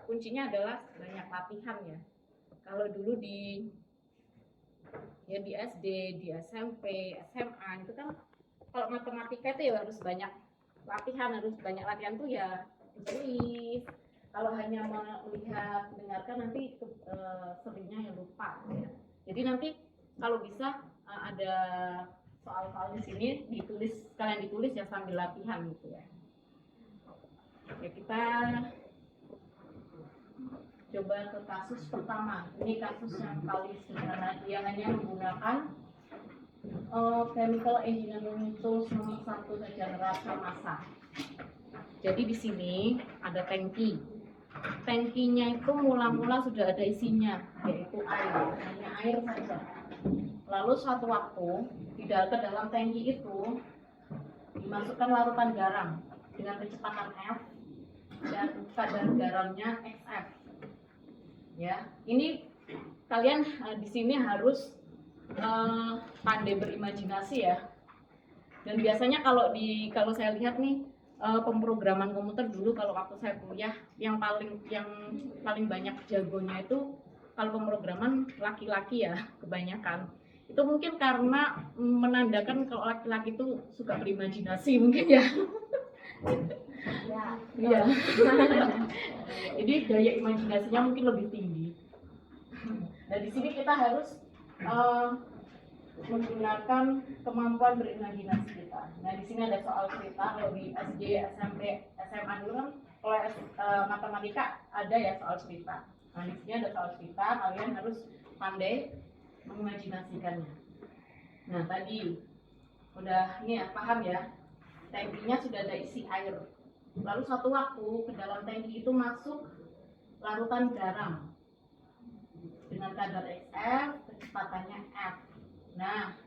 kuncinya adalah banyak latihan ya. Kalau dulu di SD, di SMP, SMA itu kan kalau matematika itu ya harus banyak latihan tuh ya ditulis. Kalau hanya melihat mendengarkan nanti seringnya ya lupa ya. Jadi nanti kalau bisa ada soal-soal di sini kalian ditulis ya sambil latihan gitu ya. Ya kita coba ke kasus pertama. Ini kasus yang paling sederhana, dia hanya menggunakan chemical engineering tools nomor 1 saja, neraca massa. Jadi di sini ada tangki. Tangkinya itu mula-mula sudah ada isinya, yaitu air, hanya air saja. Lalu suatu waktu ke dalam tangki itu dimasukkan larutan garam dengan kecepatan F dan kadar garamnya XF. Ya, ini kalian di sini harus pandai berimajinasi ya. Dan biasanya kalau saya lihat nih pemrograman komputer dulu kalau waktu saya kuliah yang paling banyak jagonya itu kalau pemrograman laki-laki ya kebanyakan. Itu mungkin karena menandakan kalau laki-laki itu suka berimajinasi mungkin ya. Iya. Jadi daya imajinasinya mungkin lebih tinggi. Nah di sini kita harus menggunakan kemampuan berimajinasi kita. Nah di sini ada soal cerita. Kalau di SD, SMP, SMA dulu kan kalau matematika ada ya soal cerita. Nah di sini ada soal cerita. Kalian harus pandai mengimajinasikannya. Nah tadi udah ini ya paham ya. Tangkinya sudah ada isi air. Lalu suatu waktu ke dalam tangki itu masuk larutan garam dengan kadar XF, kecepatannya F. Nah,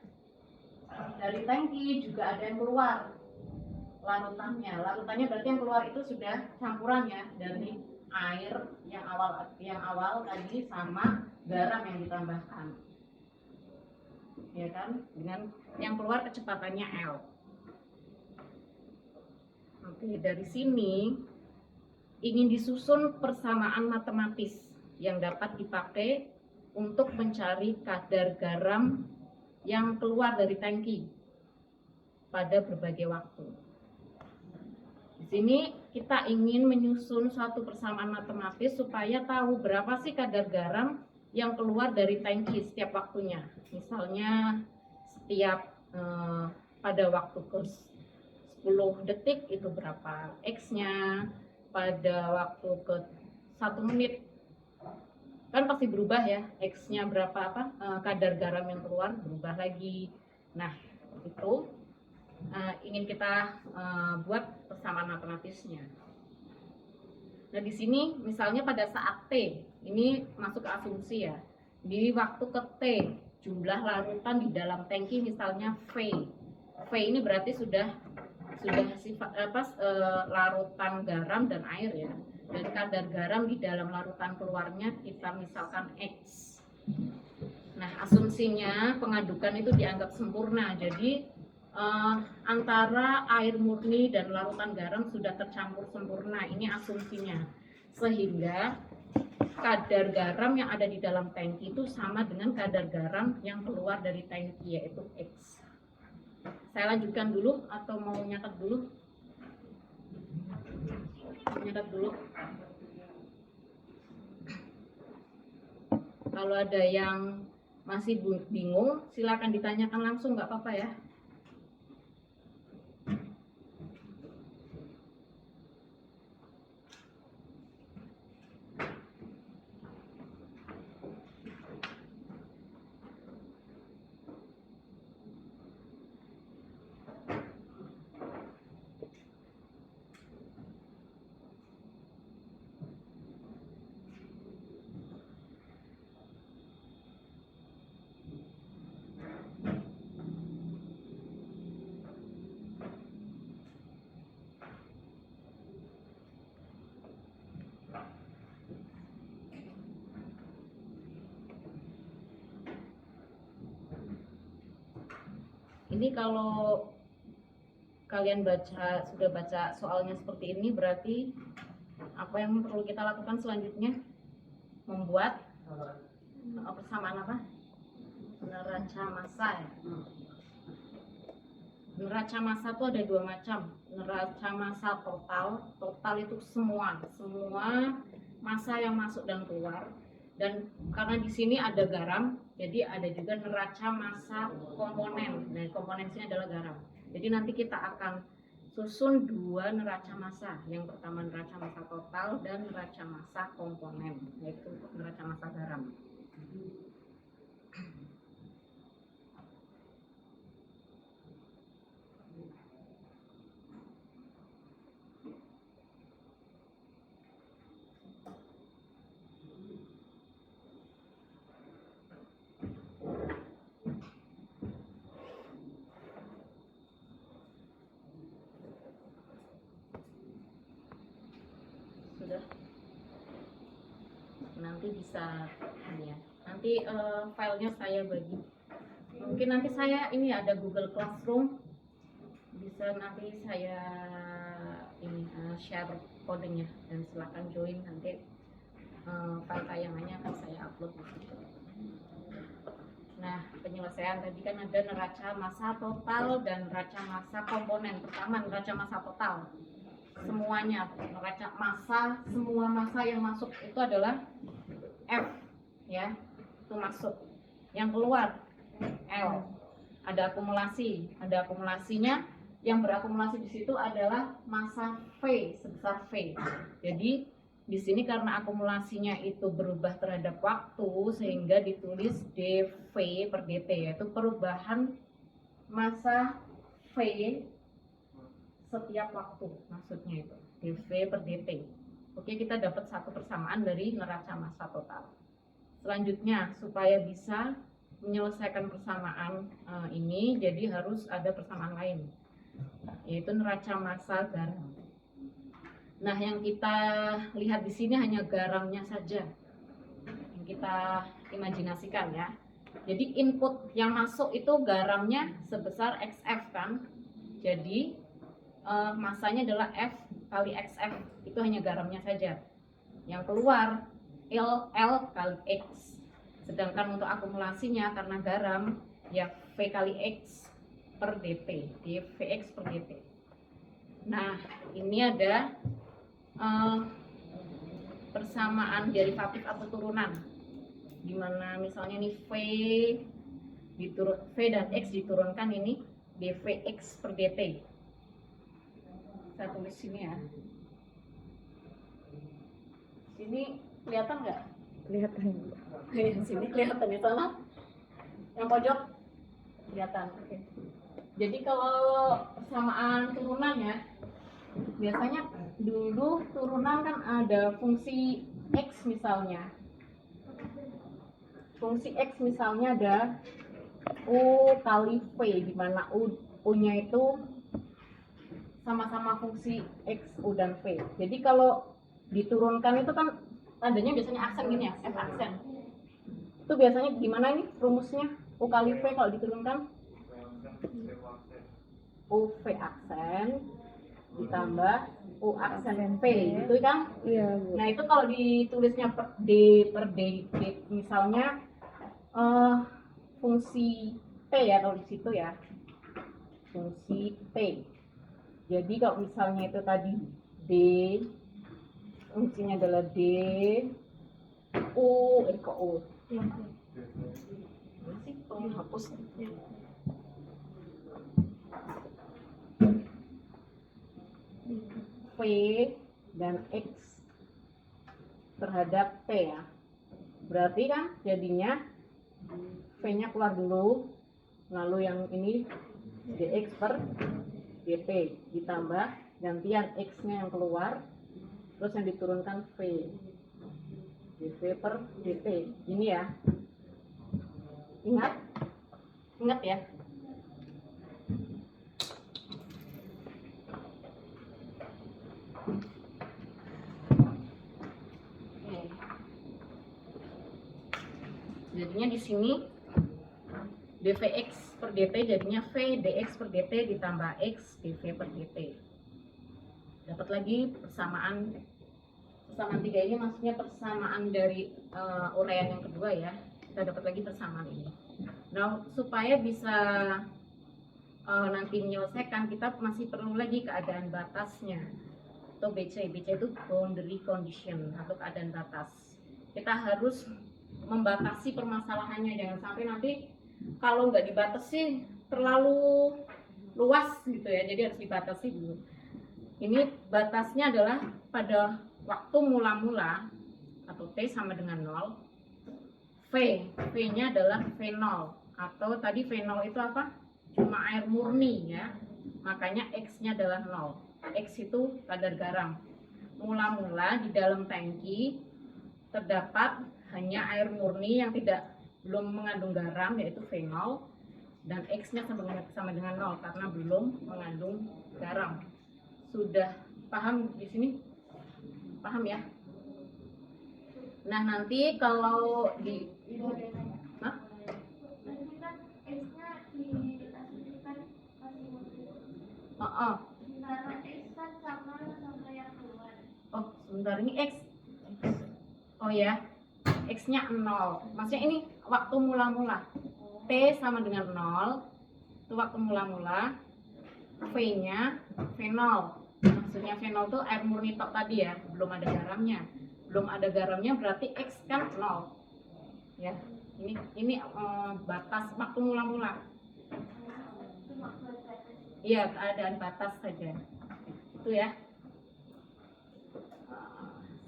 dari tangki juga ada yang keluar larutannya. Larutannya berarti yang keluar itu sudah campurannya dari air yang awal tadi sama garam yang ditambahkan. Ya kan? Dengan yang keluar kecepatannya L. Oke, dari sini ingin disusun persamaan matematis yang dapat dipakai untuk mencari kadar garam yang keluar dari tangki pada berbagai waktu. Di sini kita ingin menyusun suatu persamaan matematis supaya tahu berapa sih kadar garam yang keluar dari tangki setiap waktunya. Misalnya setiap pada waktu ke 10 detik itu berapa X-nya, pada waktu ke 1 menit kan pasti berubah ya, X-nya berapa kadar garam yang keluar berubah lagi. Nah itu ingin kita buat persamaan matematisnya. Nah di sini misalnya pada saat T, ini masuk ke asumsi ya, di waktu ke T jumlah larutan di dalam tangki misalnya V. V ini berarti sudah larutan garam dan air ya, dan kadar garam di dalam larutan keluarnya kita misalkan X. Nah asumsinya pengadukan itu dianggap sempurna, jadi antara air murni dan larutan garam sudah tercampur sempurna, ini asumsinya, sehingga kadar garam yang ada di dalam tangki itu sama dengan kadar garam yang keluar dari tangki, yaitu X. Saya lanjutkan dulu atau mau nyatet dulu? Nyatet dulu. Kalau ada yang masih bingung, silakan ditanyakan langsung, nggak apa-apa ya. Ini kalau kalian sudah baca soalnya seperti ini, berarti apa yang perlu kita lakukan selanjutnya? Membuat persamaan apa? Neraca massa ya. Neraca massa itu ada dua macam. Neraca massa total itu semua massa yang masuk dan keluar. Dan karena di sini ada garam, jadi ada juga neraca massa komponen. Nah, komponen sini adalah garam. Jadi nanti kita akan susun dua neraca massa. Yang pertama neraca massa total dan neraca massa komponen, yaitu neraca massa garam. Sudah. Nanti bisa ini ya. Nanti filenya saya bagi. Mungkin nanti saya ini ada Google Classroom, bisa nanti saya ini share kodenya dan silakan join, nanti file tayangannya akan saya upload di situ. Nah, penyelesaian tadi kan ada neraca massa total dan neraca massa komponen. Pertama neraca massa total, semuanya neraca massa, semua massa yang masuk itu adalah F ya, itu masuk. Yang keluar L. Ada akumulasinya. Yang berakumulasi di situ adalah massa V sebesar V. Jadi di sini karena akumulasinya itu berubah terhadap waktu sehingga ditulis dV per dt, yaitu perubahan massa V setiap waktu, maksudnya itu dV per dt. Oke, kita dapat satu persamaan dari neraca massa total. Selanjutnya, supaya bisa menyelesaikan persamaan ini, jadi harus ada persamaan lain, yaitu neraca massa garam. Nah, yang kita lihat di sini hanya garamnya saja yang kita imajinasikan ya. Jadi input yang masuk itu garamnya sebesar XF kan. Jadi massanya adalah F kali XF, itu hanya garamnya saja. Yang keluar L kali X. Sedangkan untuk akumulasinya karena garam ya V kali X per dt, dVx per dt. Nah, ini ada persamaan derivatif atau turunan, dimana misalnya nih V dan X diturunkan, ini dVx per dt. Saya tulis sini ya. Sini kelihatan nggak? Kelihatan. Sini kelihatan di sana. Yang pojok kelihatan. Oke. Jadi kalau persamaan turunan ya, biasanya dulu turunan kan ada fungsi X misalnya. Fungsi X misalnya ada U kali V, di mana U-nya itu sama-sama fungsi X, U dan V. Jadi kalau diturunkan itu kan adanya biasanya aksen gini ya, F aksen. Itu biasanya gimana nih rumusnya? U kali V kalau diturunkan? U V aksen ditambah U aksen V, gitu kan? Iya, Bu. Nah, itu kalau ditulisnya D per D, misalnya fungsi T ya, kalau di situ ya. Fungsi T. Jadi kalau misalnya itu tadi D, fungsinya adalah D, U, kok U? Masih hapus. V dan X terhadap T ya. Berarti kan jadinya V-nya keluar dulu, lalu yang ini dx per dt ditambah gantian X-nya yang keluar, terus yang diturunkan V, dv per dt. Ini ya, ingat ya. Jadinya di sini dvx per dt jadinya V dx per dt ditambah X dv per dt. Dapat lagi persamaan Persamaan 3 ini maksudnya persamaan dari uraian yang kedua ya. Kita dapat lagi persamaan ini. Nah, supaya bisa nanti menyelesaikan, kita masih perlu lagi keadaan batasnya atau BC. BC itu boundary condition atau keadaan batas. Kita harus membatasi permasalahannya, jangan sampai nanti kalau nggak dibatasi terlalu luas gitu ya, jadi harus dibatasi dulu. Ini batasnya adalah pada waktu mula-mula atau T sama dengan 0, V nya adalah V0, atau tadi V0 itu apa? Cuma air murni ya, makanya X nya adalah 0. X itu kadar garam. Mula-mula di dalam tangki terdapat hanya air murni yang belum mengandung garam, yaitu V0, dan X nya sama dengan 0 karena belum mengandung garam. Sudah paham di sini? Paham ya? Nah, nanti kalau di Hah? Oh, sebentar, ini X. Oh ya, X nya 0. Maksudnya ini waktu mula-mula. T sama dengan 0, itu waktu mula-mula. V nya V0. Maksudnya V0 itu air murni tok tadi ya, belum ada garamnya. Belum ada garamnya berarti X kan 0. Ya, ini batas waktu mula-mula. Iya, keadaan batas saja. Itu ya.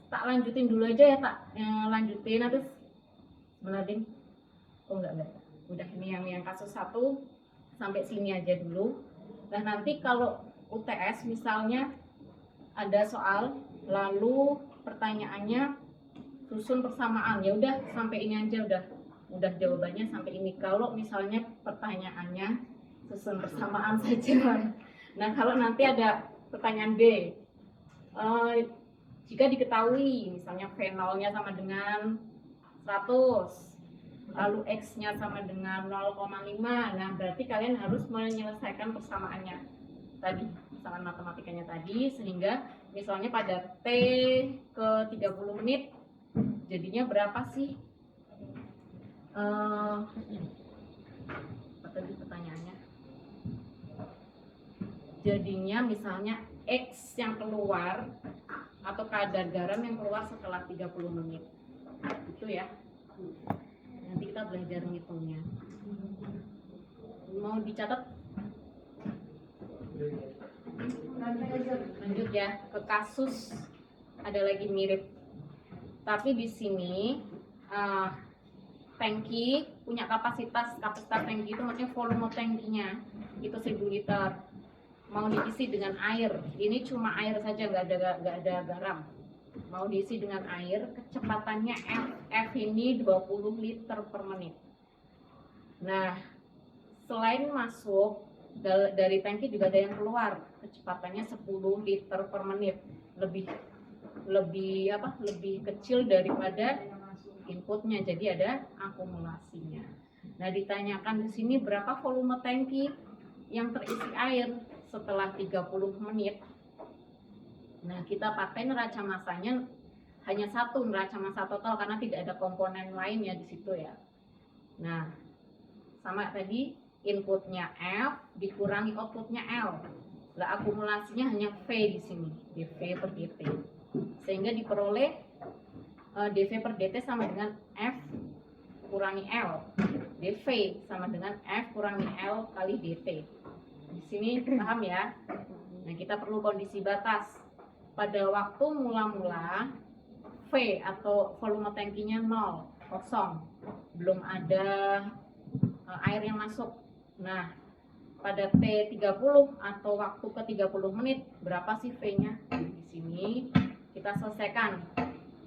Tak lanjutin dulu aja ya, tak lanjutin nanti melading. Oh enggak. Udah, ini yang kasus 1 sampai sini aja dulu. Nah, nanti kalau UTS misalnya ada soal lalu pertanyaannya susun persamaan, ya udah sampai ini aja, udah jawabannya sampai ini. Kalau misalnya pertanyaannya susun persamaan saja. Nah, kalau nanti ada pertanyaan B, jika diketahui misalnya V0-nya sama dengan 100, lalu X-nya sama dengan 0,5, nah berarti kalian harus menyelesaikan persamaannya tadi, persamaan matematikanya tadi, sehingga misalnya pada T ke 30 menit jadinya berapa sih? Apa tadi pertanyaannya? Jadinya misalnya X yang keluar atau kadar garam yang keluar setelah 30 menit. Itu ya. Nanti kita belajar ngitungnya. Mau dicatat? Lanjut ya ke kasus ada lagi mirip. Tapi di sini tangki punya kapasitas tangki itu maksudnya volume tangkinya itu 1000 liter. Mau diisi dengan air, ini cuma air saja, nggak ada garam. Mau diisi dengan air, kecepatannya F ini 20 liter per menit. Nah, selain masuk dari tangki juga ada yang keluar, kecepatannya 10 liter per menit, lebih kecil daripada inputnya, jadi ada akumulasinya. Nah, ditanyakan di sini berapa volume tangki yang terisi air setelah 30 menit. Nah, kita pakai neraca masanya hanya satu, neraca massa total, karena tidak ada komponen lainnya di situ ya. Nah, sama tadi inputnya F dikurangi outputnya L. Lah, akumulasinya hanya V di sini, dV per dt. Sehingga diperoleh dV per dt sama dengan F kurangi L. dV sama dengan F kurangi L kali dt. Di sini paham ya? Nah, kita perlu kondisi batas. Pada waktu mula-mula V atau volume tangkinya 0, kosong, belum ada air yang masuk. Nah, pada T30 atau waktu ke 30 menit berapa sih V-nya? Di sini kita selesaikan.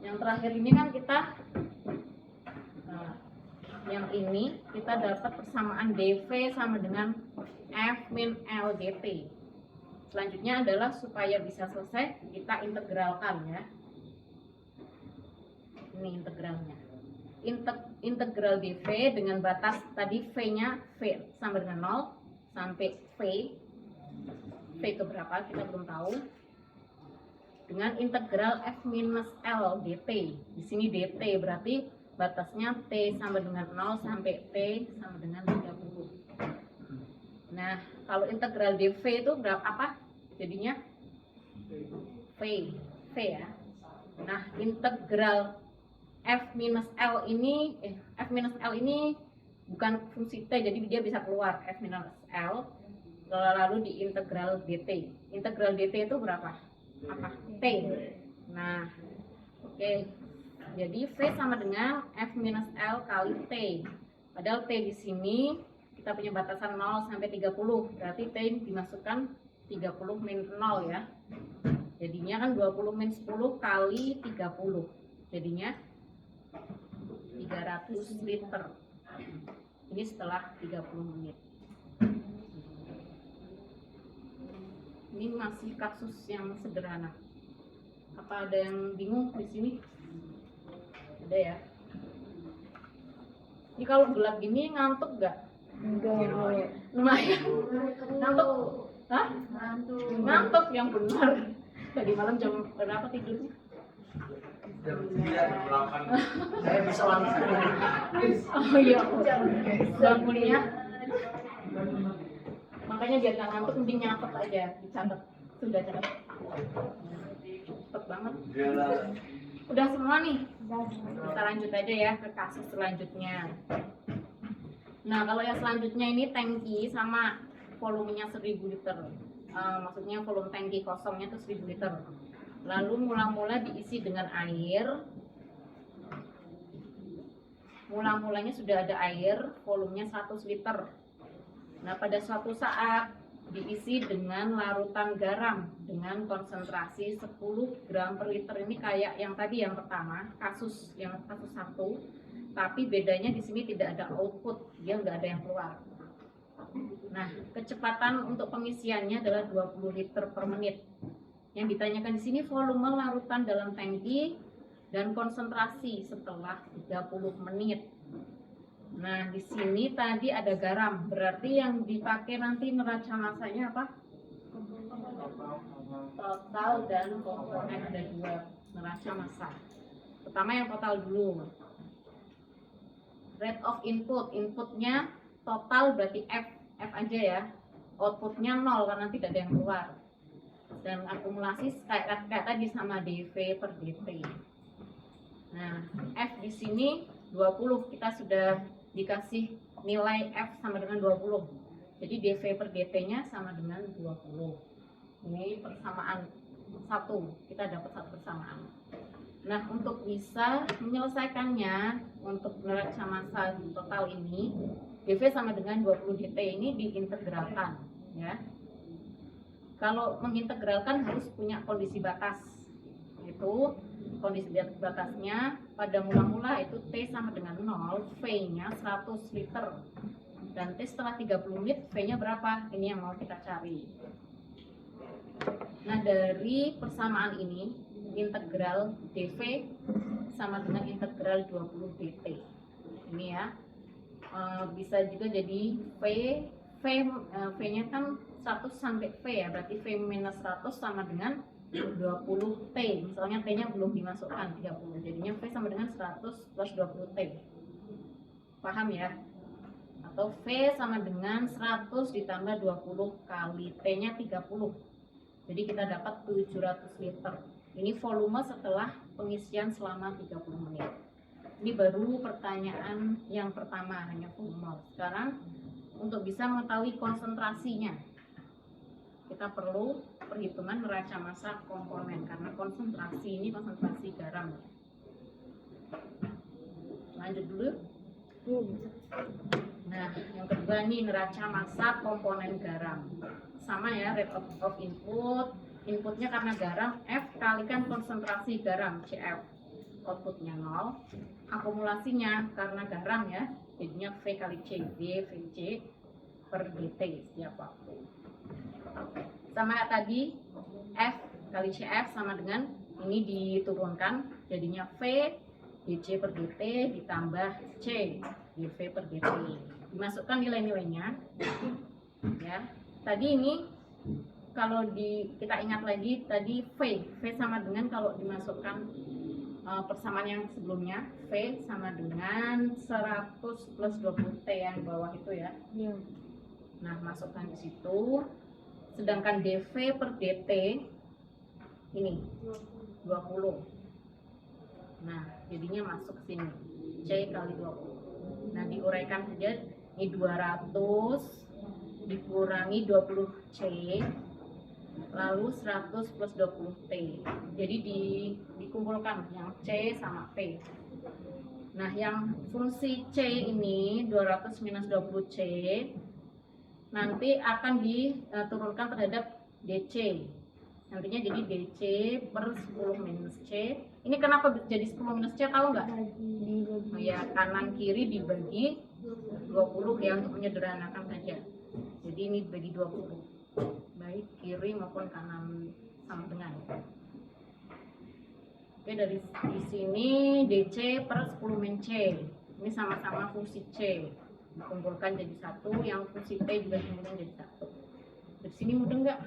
Yang terakhir ini kan kita yang ini kita dapat persamaan dV sama dengan F min L dt. Selanjutnya adalah supaya bisa selesai kita integralkan ya. Ini integralnya. Integral dV dengan batas tadi V-nya V sama dengan 0 sampai V ke berapa kita belum tahu. dengan integral F minus L dt. Di sini dt berarti batasnya T sama dengan 0 sampai T sama dengan 30. Nah, kalau integral dv itu berapa apa? Jadinya V ya. Nah, integral F minus L ini bukan fungsi T, jadi dia bisa keluar F minus L lalu di integral dt. Integral dt itu berapa? Apa? T. Nah, oke. Jadi V sama dengan F minus L kali T. Padahal T di sini kita punya batasan 0 sampai 30. Berarti T dimasukkan 30 min 0 ya. Jadinya kan 20 min 10 kali 30. Jadinya 300 liter. Ini setelah 30 menit. Ini masih kasus yang sederhana. Apa ada yang bingung di sini? Ada ya? Ini kalau gelap gini ngantuk nggak? Enggak. Lumayan. Ngantuk? Hah? Ngantuk yang benar. Tadi malam jam berapa tidurnya? Jam 9, 8. Saya bisa langsung. Oh iya, jam kuliah. Makanya biar nggak ngantuk mending nyatet aja, dicatat. Sudah catat. Cepet banget. Udah semua nih. Kita lanjut aja ya ke kasus selanjutnya. Nah, kalau yang selanjutnya ini tangki sama volumenya 1000 liter. Maksudnya volume tangki kosongnya itu 1000 liter. Lalu mula-mula diisi dengan air. Mula-mulanya sudah ada air, volumenya 100 liter. Nah, pada suatu saat diisi dengan larutan garam dengan konsentrasi 10 gram per liter. Ini kayak yang tadi yang pertama, kasus 1, tapi bedanya di sini tidak ada output, dia nggak ada yang keluar. Nah, kecepatan untuk pengisiannya adalah 20 liter per menit. Yang ditanyakan di sini volume larutan dalam tangki dan konsentrasi setelah 30 menit. Nah, di sini tadi ada garam, berarti yang dipakai nanti neraca masanya apa? Total dan komponen, ada 2 neraca massa. Pertama yang total dulu. Rate of input, inputnya total berarti F aja ya. Outputnya 0 karena tidak ada yang keluar. Dan akumulasi kayak tadi sama dV per dt. Nah, F di sini 20, kita sudah dikasih nilai F sama dengan 20. Jadi dV per dt-nya sama dengan 20. Ini persamaan 1, kita dapat 1 persamaan. Nah, untuk bisa menyelesaikannya, untuk neraca massa total ini, dV sama dengan 20 dt ini diintegralkan ya. Kalau mengintegralkan harus punya kondisi batas. Itu kondisi batasnya pada mula-mula itu T sama dengan 0, V-nya 100 liter. Dan T setelah 30 menit, V-nya berapa? Ini yang mau kita cari. Nah, dari persamaan ini, integral dV sama dengan integral 20 dt. Ini ya. Bisa juga jadi V-nya kan 100 sampai V ya, berarti V minus 100 sama dengan 20 T. Misalnya T-nya belum dimasukkan 30, jadinya V sama dengan 100 plus 20 T. Paham ya? Atau V sama dengan 100 ditambah 20 kali T-nya 30. Jadi kita dapat 700 liter. Ini volume setelah pengisian selama 30 menit. Ini baru pertanyaan yang pertama, hanya volume. Sekarang untuk bisa mengetahui konsentrasinya, kita perlu perhitungan neraca massa komponen, karena konsentrasi ini konsentrasi garam. Lanjut dulu. Nah, yang kedua nih neraca massa komponen garam. Sama ya, rate of input. Inputnya karena garam, F kalikan konsentrasi garam, CF. Outputnya 0. Akumulasinya karena garam ya, jadinya V kali C, VC per dt setiap waktu. Sama tadi, F kali CF sama dengan ini diturunkan, jadinya V dc per dt ditambah C dV per dt. Dimasukkan nilai-nilainya ya. Tadi ini kalau kita ingat lagi tadi V sama dengan kalau dimasukkan persamaan yang sebelumnya, V sama dengan 100 plus 20T yang bawah itu ya. Iya. Nah, masukkan di situ. Sedangkan dV per dt ini 20. Nah, jadinya masuk sini. C kali 20. Nah, diuraikan saja. Ini 200 dikurangi 20C lalu 100 plus 20T. Jadi dikumpulkan yang C sama P. Nah, yang fungsi C ini 200 minus 20C nanti akan diturunkan terhadap DC. Nantinya jadi DC per 10 minus C. Ini kenapa jadi 10 minus C, tahu nggak? Oh ya, kanan kiri dibagi 20 ya, untuk menyederhanakan saja. Jadi ini dibagi 20. Baik kiri maupun kanan sama dengan. Oke, dari di sini DC per 10 min C. Ini sama-sama fungsi C. Dikumpulkan jadi satu, yang fungsi P juga dikumpulkan jadi satu. Dari sini mudah nggak?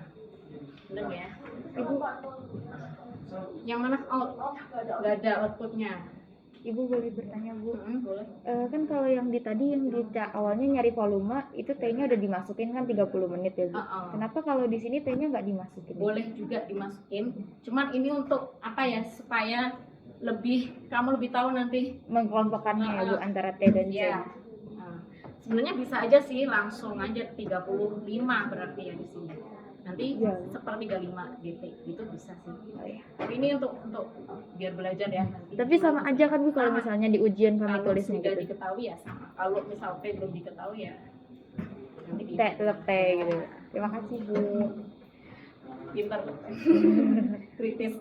Mudah ya. Ibu, yang mana out? Nggak ada outputnya. Ibu boleh bertanya, Bu? Boleh. Kan kalau yang tadi yang awalnya nyari volume itu T-nya udah dimasukin kan 30 menit ya, Bu. Kenapa kalau di sini T-nya nggak dimasukin? Boleh juga dimasukin. Cuman ini untuk apa ya? Supaya kamu lebih tahu nanti Mengkelompokkannya ya, Bu, antara T dan C. ya. Sebenarnya bisa aja sih langsung aja 35 berarti ya di sini. Nanti Ya. 1/35 dt itu bisa sih. Oh, ya. Tapi ini untuk biar belajar ya nanti. Tapi sama aja kan, Bu, kalau Sama. misalnya di ujian kami Kalau tulisnya sudah gitu. diketahui ya sama. Kalau misal P belum diketahui ya nanti T tetap T gitu. Terima kasih, Bu. pintar kritis.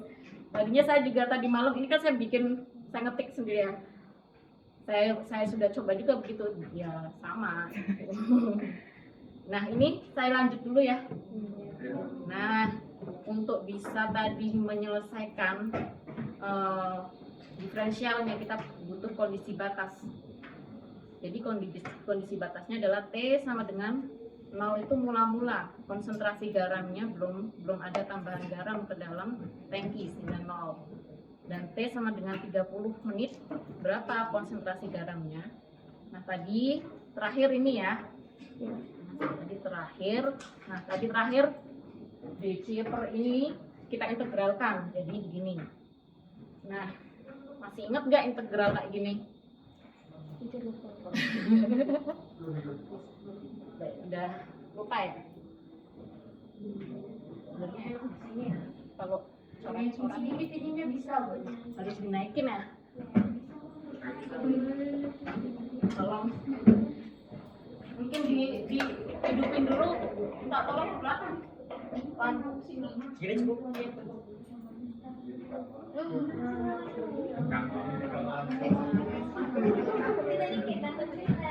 Tadinya saya juga tadi malam ini kan saya ngetik sendiri ya. Saya sudah coba juga begitu, ya sama. Nah, ini saya lanjut dulu ya. Nah, untuk bisa tadi menyelesaikan diferensialnya kita butuh kondisi batas. Jadi kondisi batasnya adalah T sama dengan 0 itu mula-mula konsentrasi garamnya belum ada tambahan garam ke dalam tangki sehingga 0. Dan T sama dengan 30 menit berapa konsentrasi garamnya. Nah, tadi terakhir ini ya. Tadi terakhir DC per ini kita integralkan jadi begini. Nah, masih ingat nggak integral kayak gini? Udah lupa ya? Sebenarnya enak di sini ya. Kalau coret-coret ini bisa harus dinaikin ya. Tolong mungkin dihidupin dulu, minta tolong ke belakang. Lampu sini. Gini cukup.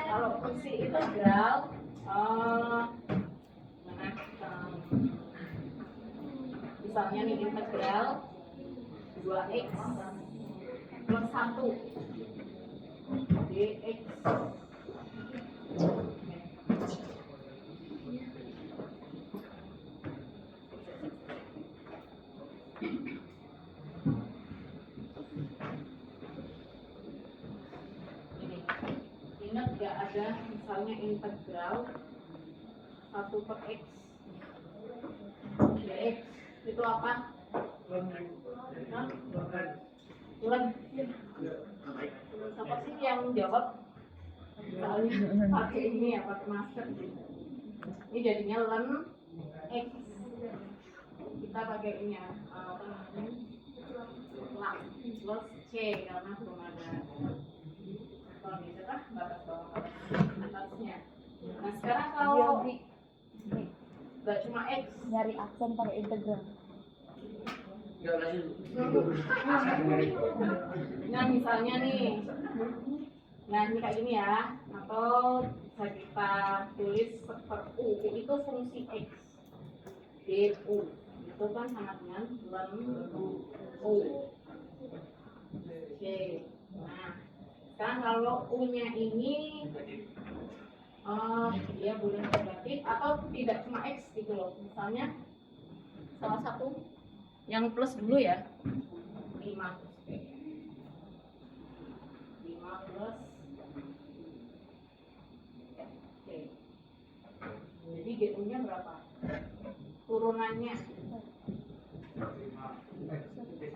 Kalau fungsi integral misalnya nih integral 2x plus 1 dx ini. Ingat gak ada misalnya integral 1 per x dx itu apa? Bulan. Siapa sih yang jawab? Soalnya pakai ini ya, pakai masker. Ini jadinya len x. Kita pakai ini ya, apa namanya? Lang plus c karena belum ada. Kalau bisa kan batas bawah atasnya. Nah, sekarang kalau nggak cuma x, Nyari aksen pakai integral. nah misalnya nih, nah ini kayak gini ya, atau bisa kita tulis per u itu fungsi x du itu kan sama dengan len u. Oke, nah sekarang kalau u nya ini dia boleh negatif atau tidak cuma x gitu loh, misalnya salah satu yang plus dulu ya, 5 plus T. 5 plus T. Jadi GU nya berapa? Turunannya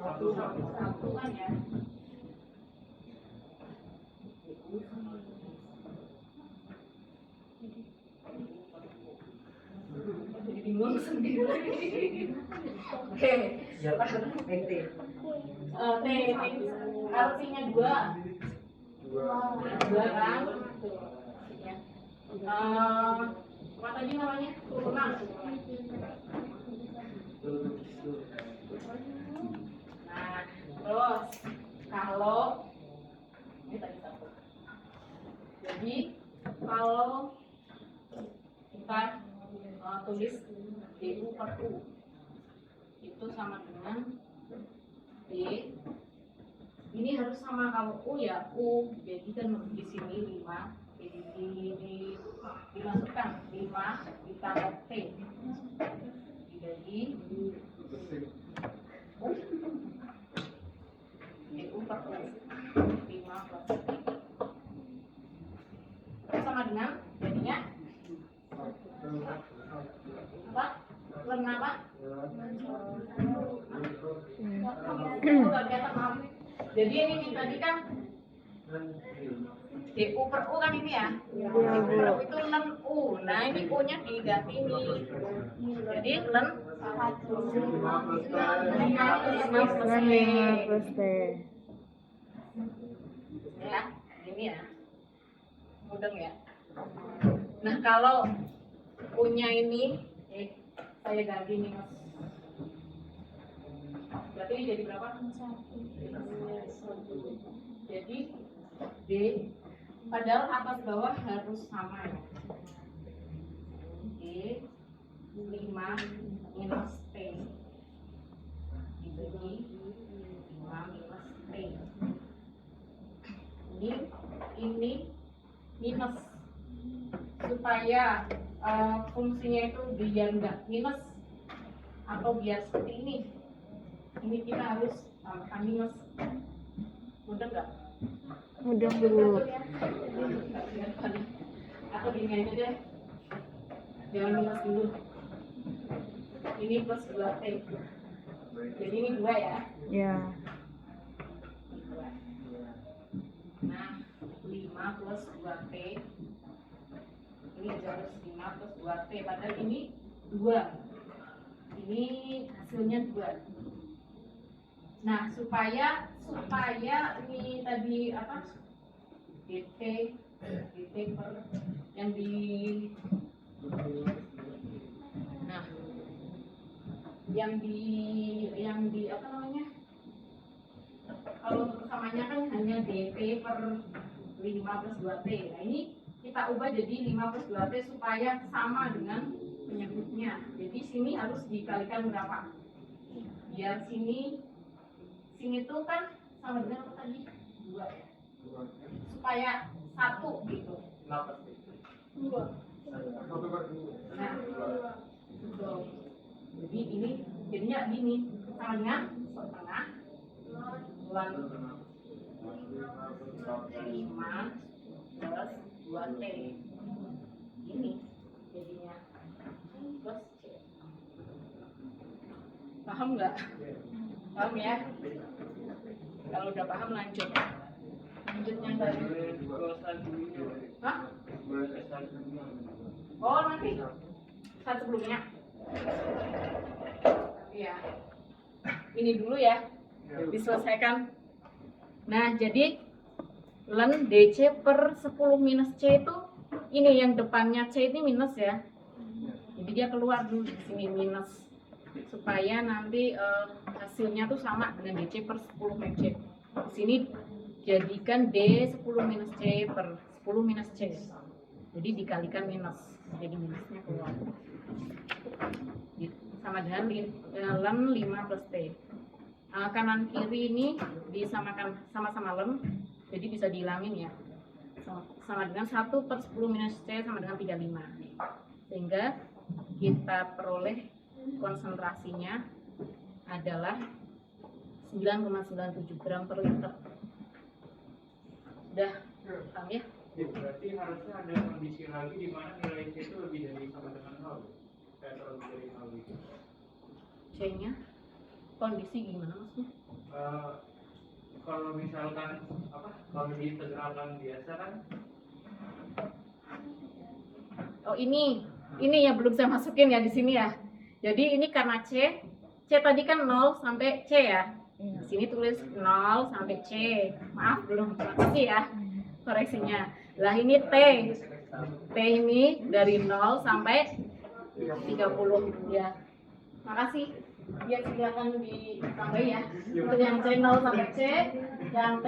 satu kan ya. Jadi bingung sendiri. Oke. Siapa ente? T artinya 2 kan? Ya. Apa tadi namanya? Turunan. Nah, terus kalau ini tadi satu. Jadi kalau kita tulis DU per U itu sama dengan D. Ini harus sama, kalau U ya U, jadi kan di sini 5, jadi dimasukkan 5 ditambah T jadi U DU per U 5 plus T sama dengan jadinya apa? Len apa? Jadi ini tadi kan DU per U kan ini ya? DU per U itu len U. Nah ini U nya diganti nih. Jadi len 5 plus T. Ya, ini ya. Mudeng ya. Nah kalau U-nya ini saya ganti minus. Berarti ini jadi berapa? Jadi D, padahal atas bawah harus sama ya. D 5 minus T dibagi 5 minus T. Ini minus supaya fungsinya itu biar enggak minus atau biar seperti ini kita harus tambahkan minus. Mudah enggak? Mudah dulu. Atau gini aja deh, jangan minus dulu. Ini plus 2T, jadi ini 2 ya. Ya. Nah 5 plus 2T, ini harus 5 plus 2T, padahal ini 2, ini hasilnya 2. Nah supaya ini tadi apa, dt per yang di nah yang di apa namanya, kalau untuk persamanya kan hanya dt per 5 plus 2t. Nah ini kita ubah jadi 5 plus 2t supaya sama dengan penyebutnya. Jadi sini harus dikalikan berapa? Biar sini tuh kan sama dengan apa tadi? 2 ya. Supaya 1 gitu. 2. Nah, betul. Jadi ini jadinya gini, sama dengan setengah 5 plus 2t. Ini jadinya plus C. Paham nggak? Paham ya? Kalau udah paham lanjut. Lanjutnya tadi. Hah? Oh nanti saat sebelumnya. Iya. Ini dulu ya. Diselesaikan. Nah jadi len DC per 10 minus C itu ini yang depannya C ini minus ya. Jadi dia keluar dulu di sini minus supaya nanti hasilnya tuh sama dengan DC per 10 minus C. Di sini jadikan D 10 minus C per 10 minus C. Jadi dikalikan minus. Jadi minusnya keluar. Sama dengan len 5 plus T. Kanan kiri ini disamakan sama-sama len. Jadi bisa dihilangin ya. Sama dengan 1 per 10 minus C sama dengan 35. Sehingga kita peroleh konsentrasinya adalah 9,97 gram per liter. Udah paham ya? Berarti harusnya ada kondisi lagi di mana nilai C itu lebih dari sama dengan 0. Kayak lebih dari 0 gitu. C-nya kondisi gimana maksudnya? Kalau misalkan kalau diintegralkan biasa kan. Oh ini yang belum saya masukin ya di sini ya. Jadi ini karena C tadi kan 0 sampai C ya. Di sini tulis 0 sampai C. Maaf belum, makasih ya koreksinya. Lah ini T ini dari 0 sampai 30 ya. Makasih. Ya silakan ditambah ya. Untuk yang C 0 sampai C, yang T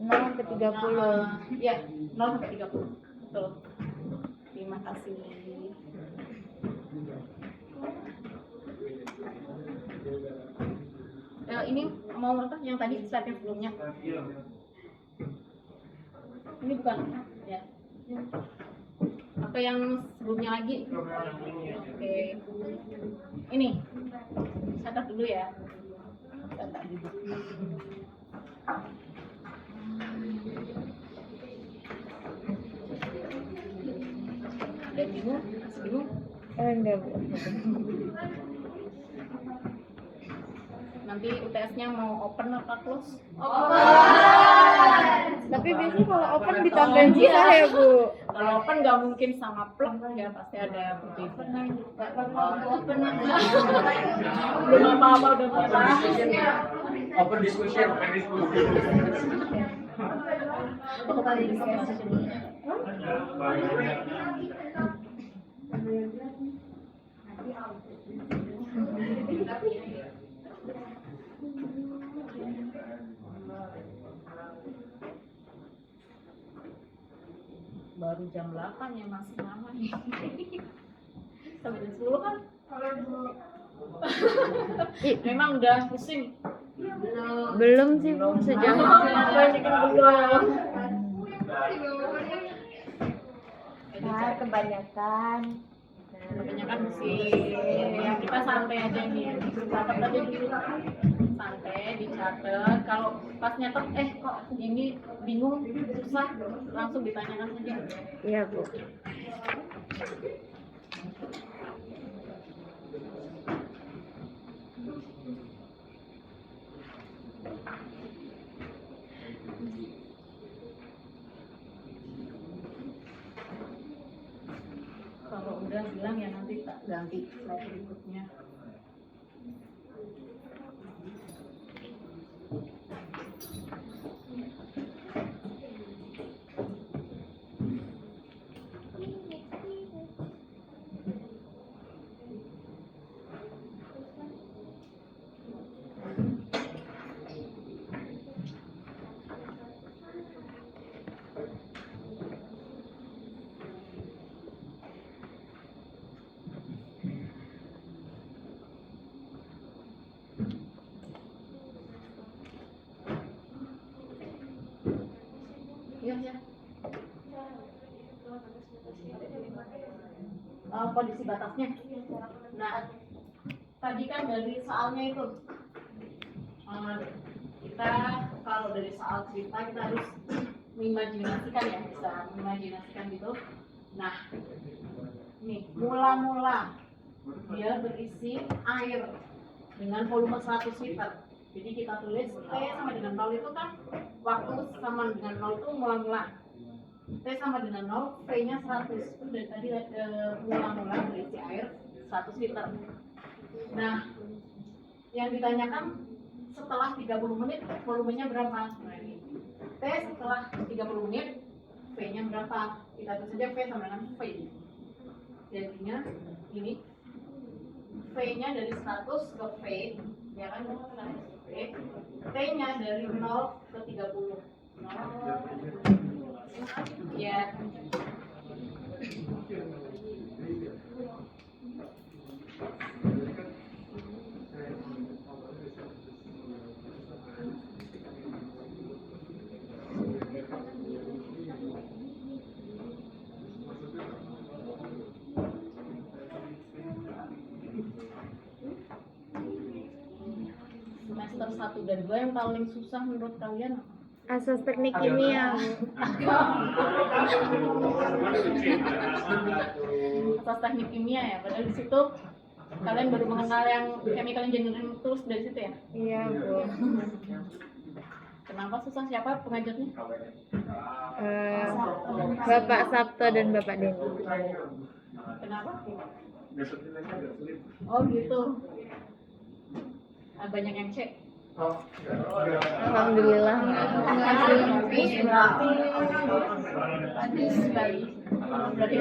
0 sampai 30. Ya, 0 sampai 30. Betul. Terima kasih. Ini mau apa yang tadi slide yang sebelumnya? Ini bukan ya. Apa yang sebelumnya lagi? Oke. Ini catat dulu ya. Catat dulu. Ada bingung? Masih bingung? Enggak, Bu. Nanti UTS-nya mau open apa close? Tapi biasanya kalau open ditambahin susah ya, Bu. Kalau open nggak mungkin sama plug ya, pasti ada perbedaan. Open belum apa-apa udah mulai. Open discussion. Baru jam 8 ya, masih lama nih. Sampai jam 10 kan? Memang udah pusing. Belum sih, Bu, sejauh Belum. Nah, kebanyakan. Kebanyakan mesin. Ya, kita santai aja nih. Catat aja dulu. Santai, dicatat. Kalau pas nyatet, kok gini bingung, susah, langsung ditanyakan saja. Iya, Bu. Kalau udah bilang ya nanti tak ganti slide berikutnya. Ya. Kondisi batasnya. Nah, tadi kan dari soalnya itu kita kalau dari soal cerita kita harus mengimajinasikan ya, bisa mengimajinasikan gitu. Nah, nih mula-mula dia berisi air dengan volume 100 liter. Jadi kita tulis T sama dengan 0 itu kan waktu sama dengan 0 itu mula-mula. T sama dengan 0, V-nya 100. Itu dari tadi mula-mula berisi air 100 liter. Nah, yang ditanyakan setelah 30 menit volumenya berapa? Nah, ini. T setelah 30 menit V-nya berapa? Kita tulis saja V sama dengan V. Jadinya ini V-nya dari 100 ke V, ya kan? V. T-nya dari 0 ke 30. 0. Ya. 1 dan 2 yang paling susah menurut kalian apa? Asas teknik kimia. Asas teknik kimia ya, padahal di situ kalian baru mengenal yang chemical engineering tools dari situ ya. Iya Bu. Kenapa susah? Siapa pengajarnya? Bapak Sabto dan Bapak Denny. Kenapa? Oh gitu. Banyak yang cek. Alhamdulillah. Berarti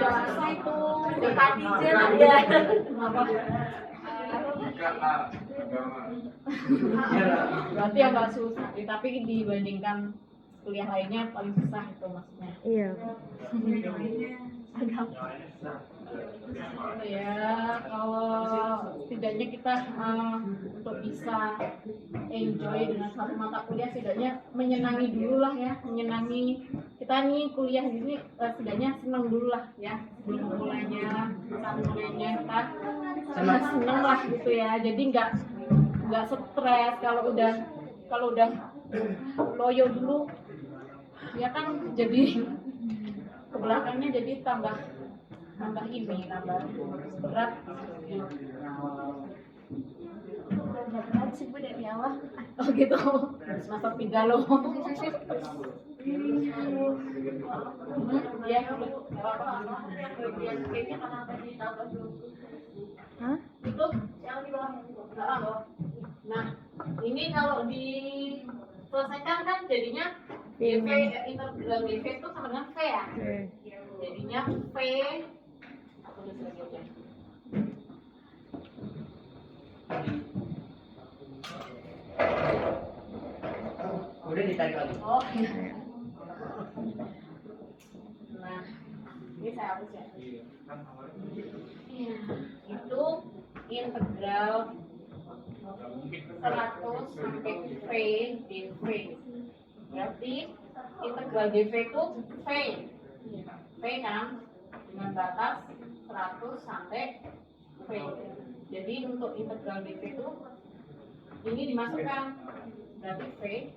nggak susah itu. Ya. Kenapa? Berarti yang nggak susah, tapi dibandingkan kuliah lainnya paling susah itu maksudnya. Iya. Ya, kalau setidaknya kita untuk bisa enjoy dengan satu mata kuliah, setidaknya menyenangi dulu lah ya, menyenangi kita nih kuliah di sini setidaknya senang dulu lah ya sebelum mulainya, saat mulainya kita senang lah gitu ya, jadi nggak stres kalau udah loyo dulu ya kan, jadi ke belakangnya jadi tambah berat. Berat sih Bu dari awal. Oh gitu. Semester 3 loh. Ya, kayaknya karena tadi tambah dulu. Hah? Itu yang di bawah. Nah, ini kalau diselesaikan kan jadinya DV, integral DV itu sama dengan V ya. Jadinya V. Aku tulis lagi aja. Udah ditarik lagi. Oh iya. Nah, ini saya hapus ya. Iya, itu integral 100 sampai V dV. Berarti integral dV itu V. V kan dengan batas 100 sampai V. Jadi untuk integral dV itu ini dimasukkan, berarti V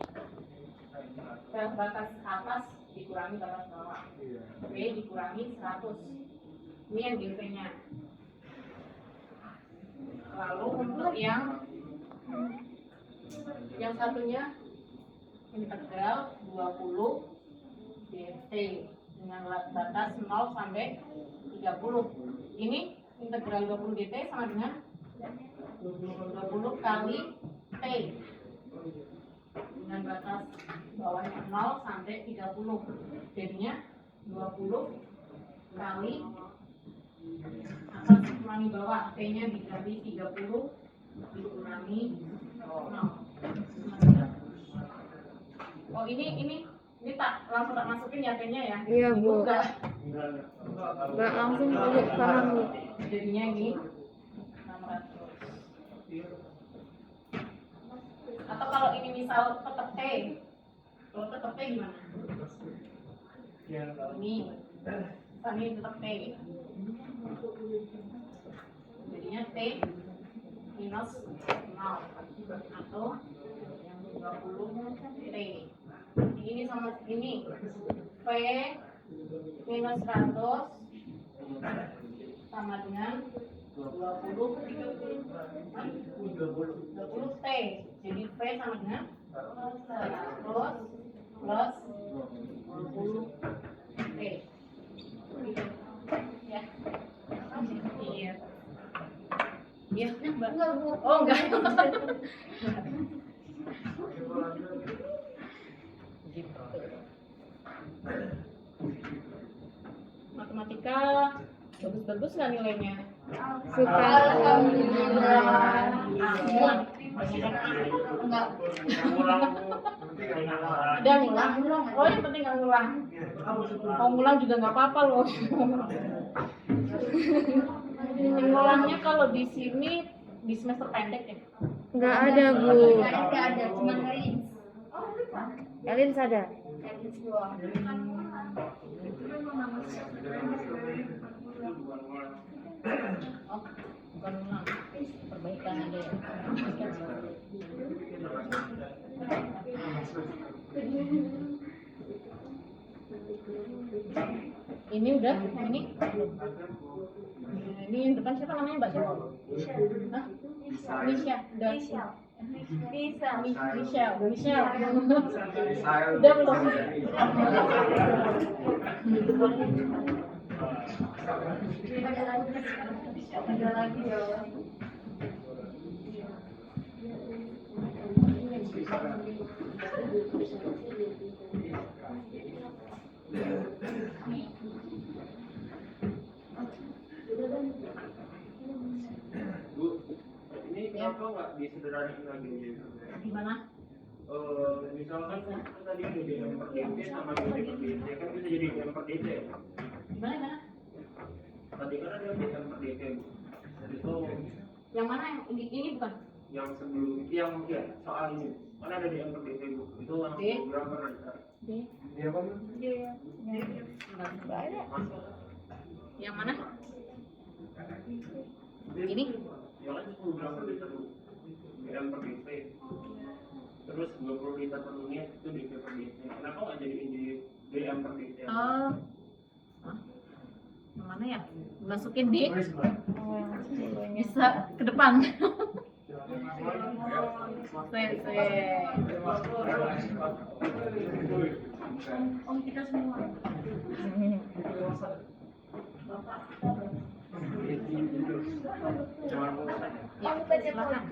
ke batas atas dikurangi batas bawah, V dikurangi 100. Ini yang dV-nya. Lalu untuk yang satunya integral 20 dt dengan batas 0 sampai 30. Ini integral 20 dt sama dengan 20 kali t dengan batas bawahnya 0 sampai 30. Jadinya 20 kali atas kurangi bawah, t-nya dikali 30 dikurangi 0. Oh ini tak langsung tak masukin ya t-nya ya? Iya Bu. Enggak. Mbak langsung Bu, paham Bu. Jadinya ini 600. Atau kalau ini misal tetap T, kalau tetap T gimana? Ini tetap T. Jadinya T minus 0 atau yang 20 T. Ini sama ini V minus 100 sama dengan 20 T. Jadi V sama dengan 100 plus 20 T. Gitu. Ya. Iya. Iya, Mbak. Oh, enggak. Gitu. Matematika bagus-bagus nggak nilainya? Suka. Enggak. Udah ngulang. Oh, yang penting nggak ngulang. Mau ngulang juga nggak apa-apa loh. Ngulangnya kalau di sini di semester pendek ya? Nggak ada Bu. Nggak ada, cuma Elins. Elin sadar. Elins doang. bukan ulang. Oh, bukan ulang. Perbaikan aja ya. Ini udah, ini. Ini yang depan siapa namanya, Mbak siapa? Hah? Nisha, udah. Michelle. Udah belum? Ada lagi ya. Bu, ini kenapa nggak disederhanain lagi? Gimana? Misalkan kan tadi ada DM per DP sama DM per DP kan bisa jadi DM per DP ya? Gimana? Tadi kan ada DM per DP itu Yang mana yang ini bukan? yang sebelum yang ya soal ini mana ada DM per DP bu itu langsung D. program kan? D. Dia apa? Iya. Enggak ada. Masuk. Yang mana? Ini? Ya kan 10 gram per liter bu DM per DP terus 20 liter per menit itu DP per DP kenapa nggak jadi di DM per DP? Oh. Hah? Yang mana ya? Masukin di Oh, yang 10-nya. bisa ke depan. Om kita semua. Ya, silakan.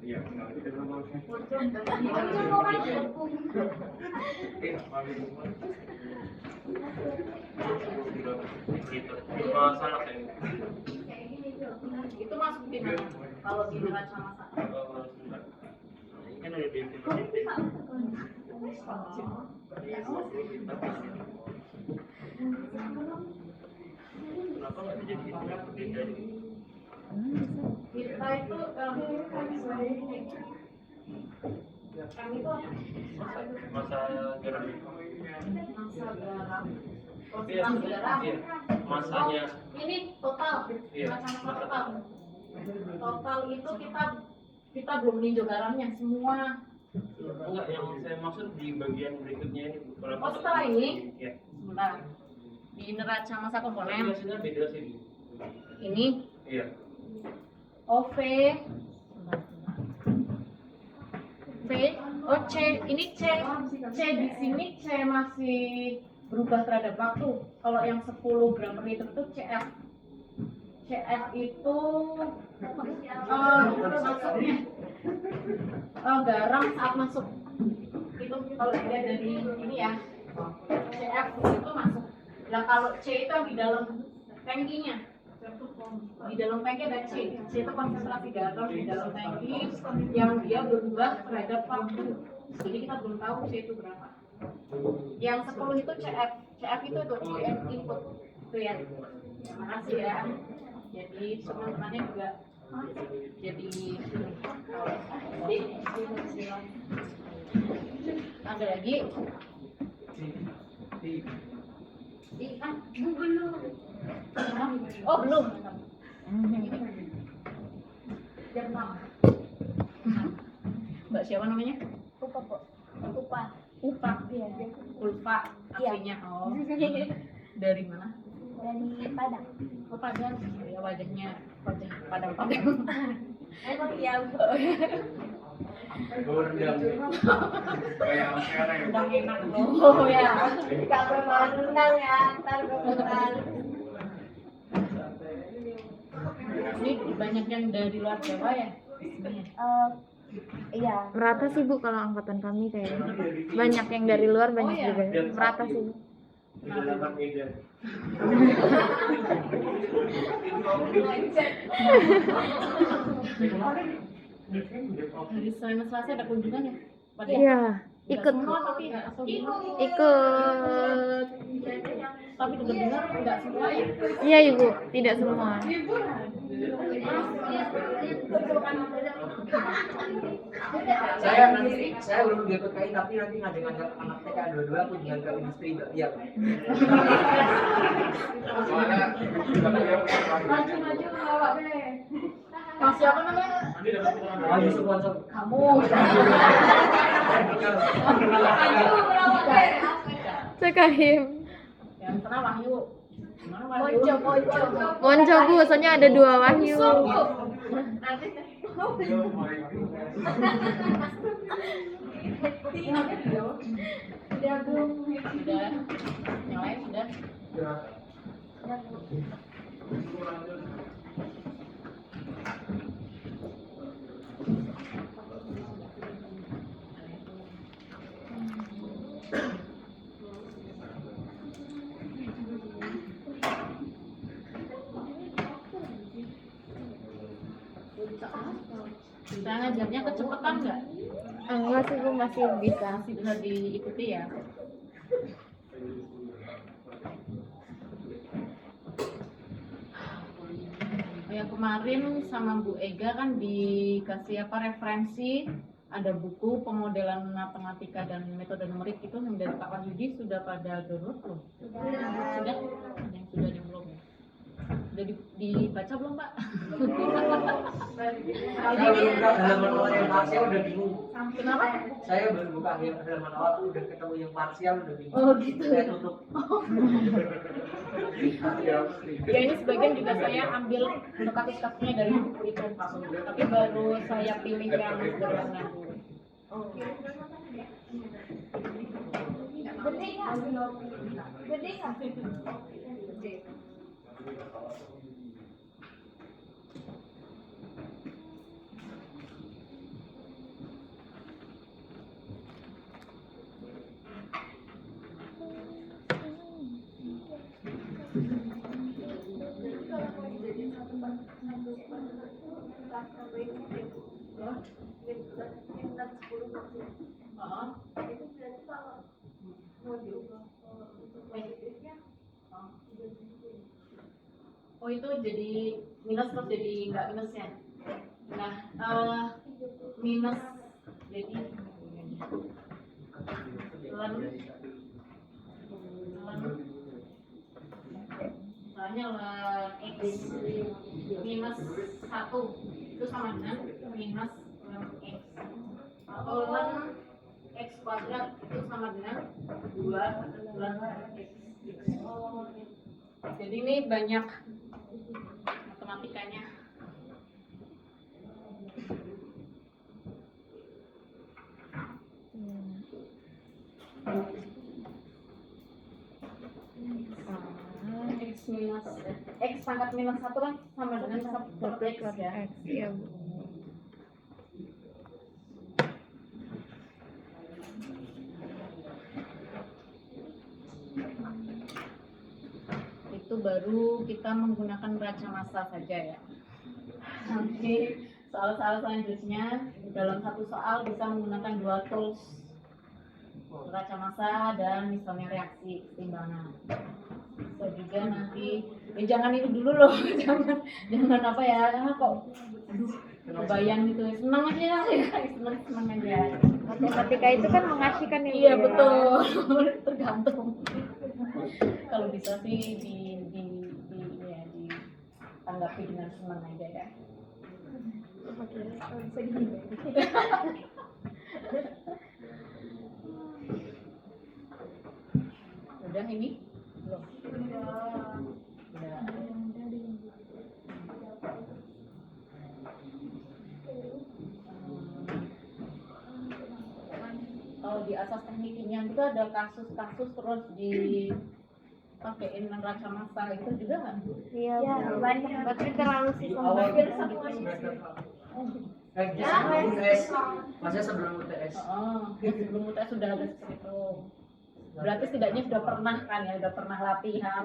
Iya, kita ngomong. Masalah kan? Itu masuk di mana? Kalau di neraca masa. Kan ada di kenapa nggak jadi berbeda? Kita itu kami itu Masa garam. masa garam. Iya, iya. Masanya. Ini total. Iya. Masa total. Total itu kita belum meninjau garamnya semua. Enggak, yang saya maksud di bagian berikutnya ini. Oh, setelah ini? Iya. Sebentar. Di neraca masa komponen Hasilnya beda sih. Bu. ini Iya. OV V oh C ini C di sini C masih berubah terhadap waktu. Kalau yang 10 gram per liter itu CF itu masuknya garam saat masuk itu kalau dilihat dari ini ya CF itu masuk. Nah kalau C itu di dalam tangkinya, di dalam tangki ada C itu konsentrasi garam di dalam tangki yang dia berubah terhadap waktu. Jadi kita belum tahu C itu berapa. Yang 10 itu CF itu CF input itu ya. Terima kasih ya. Jadi teman-temannya juga jadi ada lagi belum. Oh belum. Jam 6. Mbak siapa namanya? Upa. Iya. Ulfa aslinya. Oh. Dari mana? Dari Padang. Oh Padang. Ya wajah Padang. Emang iya. Gordang. Kayak sekarang ya. Udah enak loh ya. Kalau mau renang ya, ntar kebetulan. Ini banyak yang dari luar Jawa ya? Iya. Merata sih Bu kalau angkatan kami kayaknya. Banyak yang dari luar, banyak Oh, iya. juga. Merata sih Bu. Dalam medan. Hari Senin Selasa ada kunjungan ya? Pada Iya, Nggak ikut. semua tapi atau gimana? Ikut. tapi dengar enggak semua ya. Iya Ibu, tidak semua. Saya belum GPKI tapi nanti ngajak anak TK dua-dua aku dengan ke industri ya. Mas siapa namanya? Oh, Yusuf Wonsok. Kamu. Sekahim. Yang sana Wahyu. Mana Wahyu? Monco Bu, soalnya ada 2 Wahyu. Sudah. Yang lain sudah. Sudah ngajarnya kecepatan nggak? Enggak sih Bu, masih bisa. Masih bisa diikuti ya. Ya kemarin sama Bu Ega kan dikasih apa referensi, ada buku pemodelan matematika dan metode numerik itu yang dari Pak Wahyudi sudah pada download belum? Sudah. Ada yang sudah, ada yang belum ya? Sudah dibaca belum Pak? Saya belum buka halaman awal yang parsial udah bingung. Kenapa? Saya baru buka halaman awal udah ketemu yang parsial udah bingung. Oh gitu. Saya tutup. Ya ini sebagian juga saya ambil untuk kasus-kasusnya dari buku itu, tapi baru saya pilih yang sederhana dulu. Oh itu jadi minus terus jadi nggak minus ya? Nah minus jadi misalnya x minus 1 itu sama dengan minus x, atau x kuadrat itu sama dengan 2 x. Jadi ini banyak matematikanya. X pangkat minus 1 kan sama dengan 1 x ya. Iya Bu. Itu baru kita menggunakan raca massa saja ya. Nanti soal-soal selanjutnya dalam satu soal bisa menggunakan 2 tools, raca massa dan misalnya reaksi keseimbangan. So juga nanti jangan itu dulu loh, jangan apa ya, kok aduh kebayang gitu, senang aja ya, senang aja. Matematika itu kan mengasihkan ya Bu, Iya ya. betul, tergantung. Kalau bisa sih ditanggapi dengan senang aja ya. Udah ini? Belum. Udah. Kalau di asas teknik kimia itu ada kasus-kasus terus dipakein raca massa itu juga kan? Iya Bu. Berarti terlalu siswa. Hampir satu semester. Sebelum UTS, masnya sebelum UTS. Oh, sebelum UTS sudah ada seperti itu. Berarti setidaknya sudah pernah kan ya, sudah pernah latihan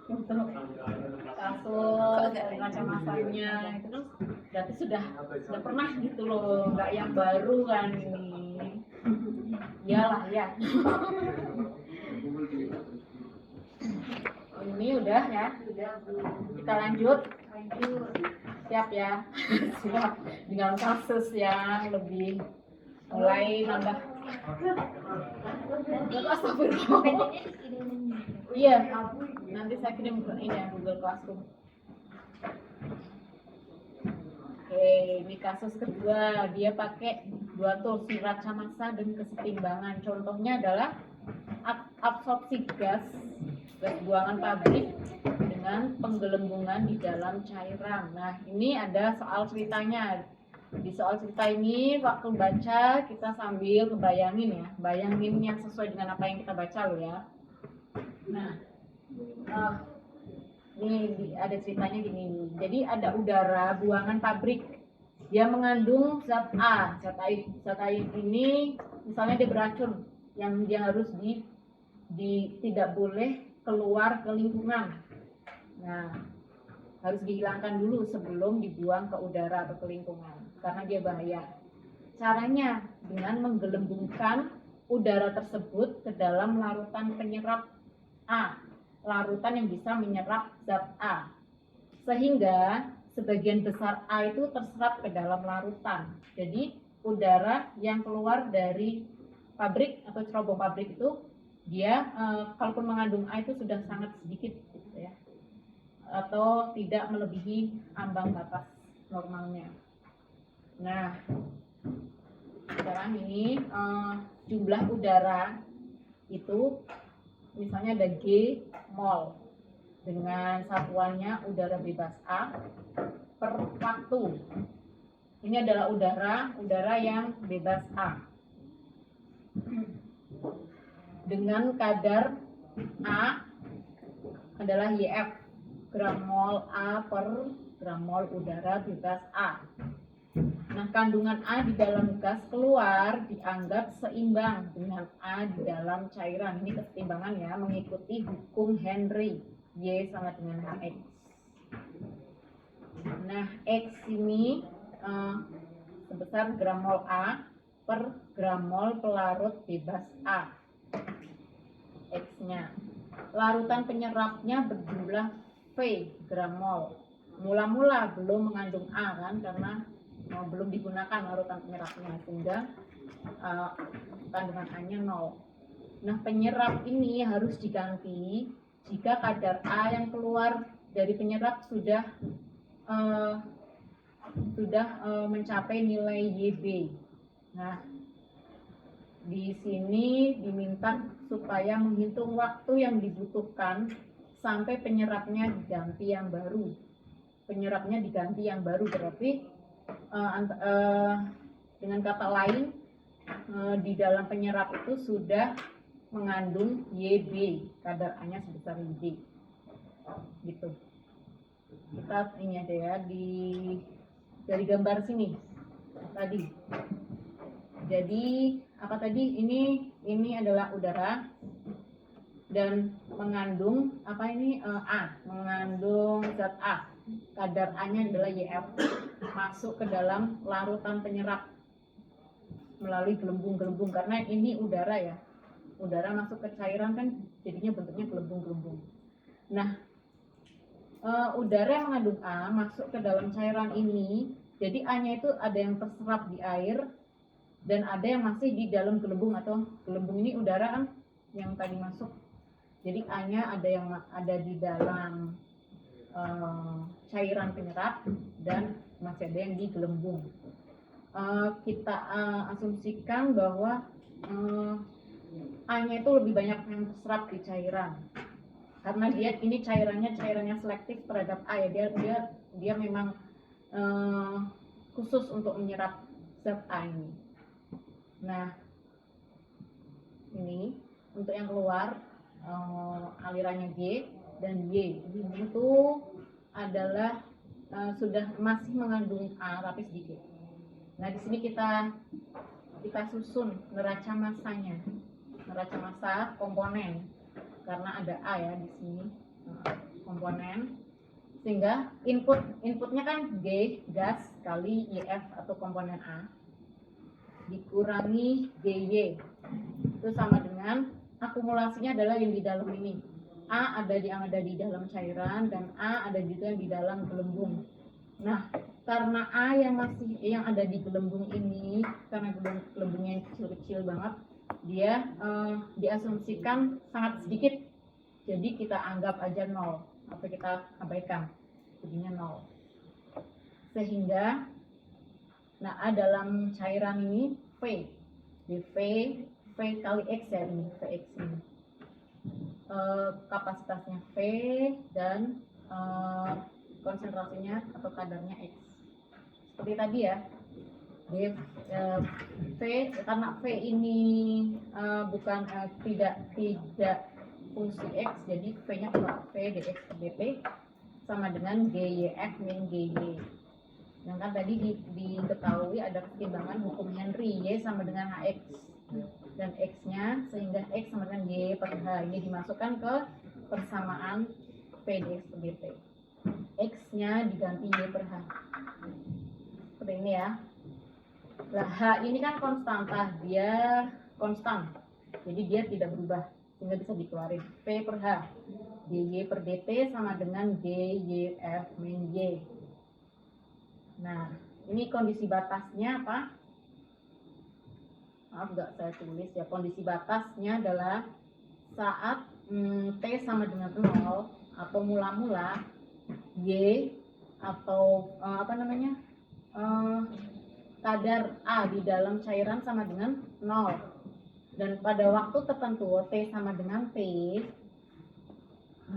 untuk kasus raca massanya itu kan berarti sudah pernah gitu loh, nggak yang baru kan ini. Iyalah ya. Ini udah ya. Kita lanjut. Siap ya. Siap. Dengan kasus yang lebih mulai nambah. Astagfirullah. Iya, nanti saya kirim ke ini ya, Google Classroom. Oke, ini kasus kedua. Dia pakai dua tools, Racamasa dan kesetimbangan. Contohnya adalah absorpsi gas buangan pabrik dengan penggelembungan di dalam cairan. Nah, ini ada soal ceritanya. Di soal cerita ini, waktu baca kita sambil ngebayangin ya, bayangin yang sesuai dengan apa yang kita baca loh ya. Nah, ini ada ceritanya gini. Jadi ada udara buangan pabrik, dia mengandung zat A. Zat A ini misalnya dia beracun, yang dia harus tidak boleh keluar ke lingkungan. Nah, harus dihilangkan dulu sebelum dibuang ke udara atau ke lingkungan karena dia bahaya. Caranya dengan menggelembungkan udara tersebut ke dalam larutan penyerap A, larutan yang bisa menyerap zat A, sehingga sebagian besar A itu terserap ke dalam larutan. Jadi udara yang keluar dari pabrik atau cerobong pabrik itu dia kalaupun mengandung A itu sudah sangat sedikit gitu ya, atau tidak melebihi ambang batas normalnya. Nah, sekarang ini jumlah udara itu misalnya ada G mol dengan satuannya udara bebas A per waktu. Ini adalah udara yang bebas A dengan kadar A adalah YF, gram mol A per gram mol udara bebas A. Nah, kandungan A di dalam gas keluar dianggap seimbang dengan A di dalam cairan. Ini keseimbangan ya, mengikuti hukum Henry. Y sama dengan HX. Nah, X ini sebesar gram mol A per gram mol pelarut bebas A. X-nya. Larutan penyerapnya berjumlah V gram mol. Mula-mula belum mengandung A kan, karena belum digunakan larutan penyerapnya, sehingga kandungan A-nya 0. Nah, penyerap ini harus diganti jika kadar A yang keluar dari penyerap sudah mencapai nilai YB. Nah, di sini diminta supaya menghitung waktu yang dibutuhkan sampai penyerapnya diganti yang baru. Penyerapnya diganti yang baru berarti dengan kata lain di dalam penyerap itu sudah mengandung YB, kadar A-nya sebesar YB. Gitu. Kita ini ada ya dari gambar sini tadi. Jadi apa tadi? Ini adalah udara dan mengandung apa ini A, mengandung zat A. Kadar A-nya adalah YF, masuk ke dalam larutan penyerap melalui gelembung-gelembung, karena ini udara ya. Udara masuk ke cairan kan jadinya bentuknya gelembung-gelembung. Nah, udara yang mengandung A masuk ke dalam cairan ini, jadi A-nya itu ada yang terserap di air dan ada yang masih di dalam gelembung, atau gelembung ini udara kan yang tadi masuk. Jadi A-nya ada yang ada di dalam cairan penyerap dan masih ada yang di gelembung. Kita asumsikan bahwa A-nya itu lebih banyak yang terserap di cairan, karena ini cairannya selektif terhadap A ya, dia memang khusus untuk menyerap zat A ini. Nah, ini untuk yang keluar alirannya G dan Y itu adalah sudah masih mengandung A tapi sedikit. Nah, di sini kita susun neraca masanya, neraca massa komponen, karena ada A ya di sini komponen, sehingga inputnya kan G gas kali YF atau komponen A dikurangi GY itu sama dengan akumulasinya adalah yang di dalam ini. A yang ada di dalam cairan dan A ada juga yang di dalam gelembung. Nah, karena A yang ada di gelembung ini, karena gelembungnya kecil-kecil banget, dia diasumsikan sangat sedikit. Jadi kita anggap aja 0 atau kita abaikan, jadinya 0. Sehingga nah A dalam cairan ini V. Di V kali X ya, ini Vx ini. Kapasitasnya V dan konsentrasinya atau kadarnya X. Seperti tadi ya, V karena V ini bukan tidak fungsi X, jadi V-nya keluar, V dx per dt sama dengan GYF min GY. Yang kan tadi diketahui ada keseimbangan hukum Henry, Y sama dengan HX dan X-nya, sehingga X sama dengan Y per H. Ini dimasukkan ke persamaan P dx per dt. X-nya diganti Y per H. Seperti ini ya. Nah, H ini kan konstanta, dia konstan. Jadi dia tidak berubah, sehingga bisa dikeluarin. P per H. GY per dt sama dengan GYF min Y. Nah, ini kondisi batasnya apa? Maaf nggak saya tulis ya. Kondisi batasnya adalah saat T sama dengan 0 atau mula-mula Y atau kadar A di dalam cairan sama dengan 0. Dan pada waktu tertentu T sama dengan T,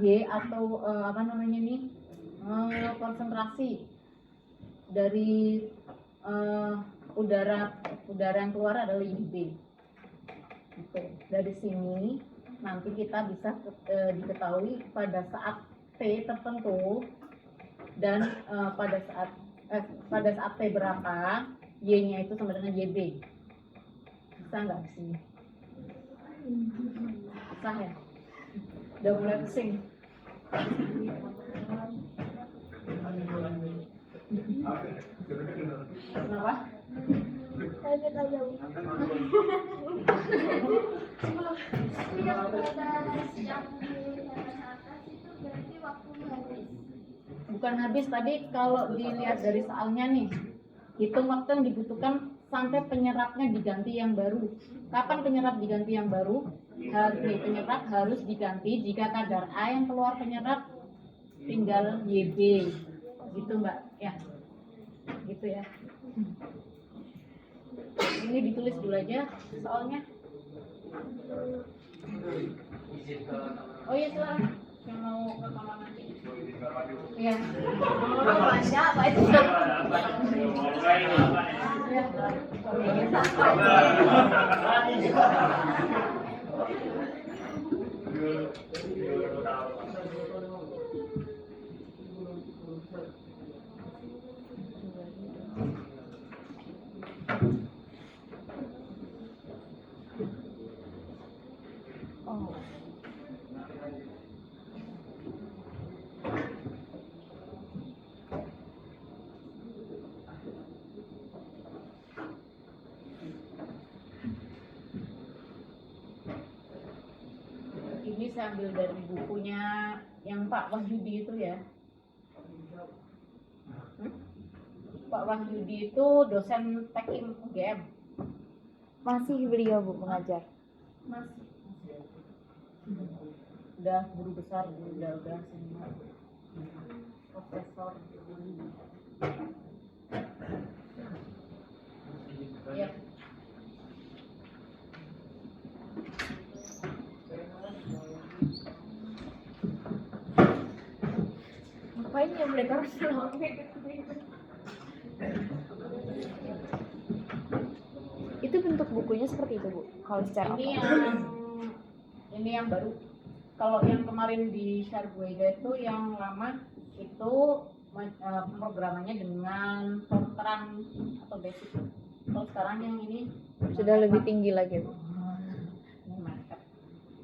Y atau konsentrasi dari udara yang keluar adalah UV. Gitu. Dari sini nanti kita bisa diketahui pada saat T tertentu dan pada saat T berapa, Y-nya itu sama dengan YB. Bisa nggak di sini? Bisa ya? Udah mulai pusing. Kenapa? Bukan habis, tadi kalau dilihat dari soalnya nih, hitung waktu yang dibutuhkan sampai penyerapnya diganti yang baru. Kapan penyerap diganti yang baru? Penyerap harus diganti jika kadar A yang keluar penyerap tinggal YB. Gitu Mbak ya, gitu ya. Ini ditulis dulu aja soalnya. Oh iya, silakan yang mau ke kamar nanti. Iya. Baca apa itu? Ini saya ambil dari bukunya yang Pak Wahyudi itu ya. Pak Wahyudi itu dosen teknik UGM. Masih beliau Bu mengajar? Masih. Udah guru besar, udah senior. Profesor. Ya. Ngapain ya mereka harus Itu bentuk bukunya seperti itu Bu? Kalau secara ini yang baru. Kalau yang kemarin di Sharbuega itu yang lama itu pemrogramannya dengan Fortran atau basic. Kalau sekarang yang ini sudah lebih tinggi lagi Bu. Ini mantap.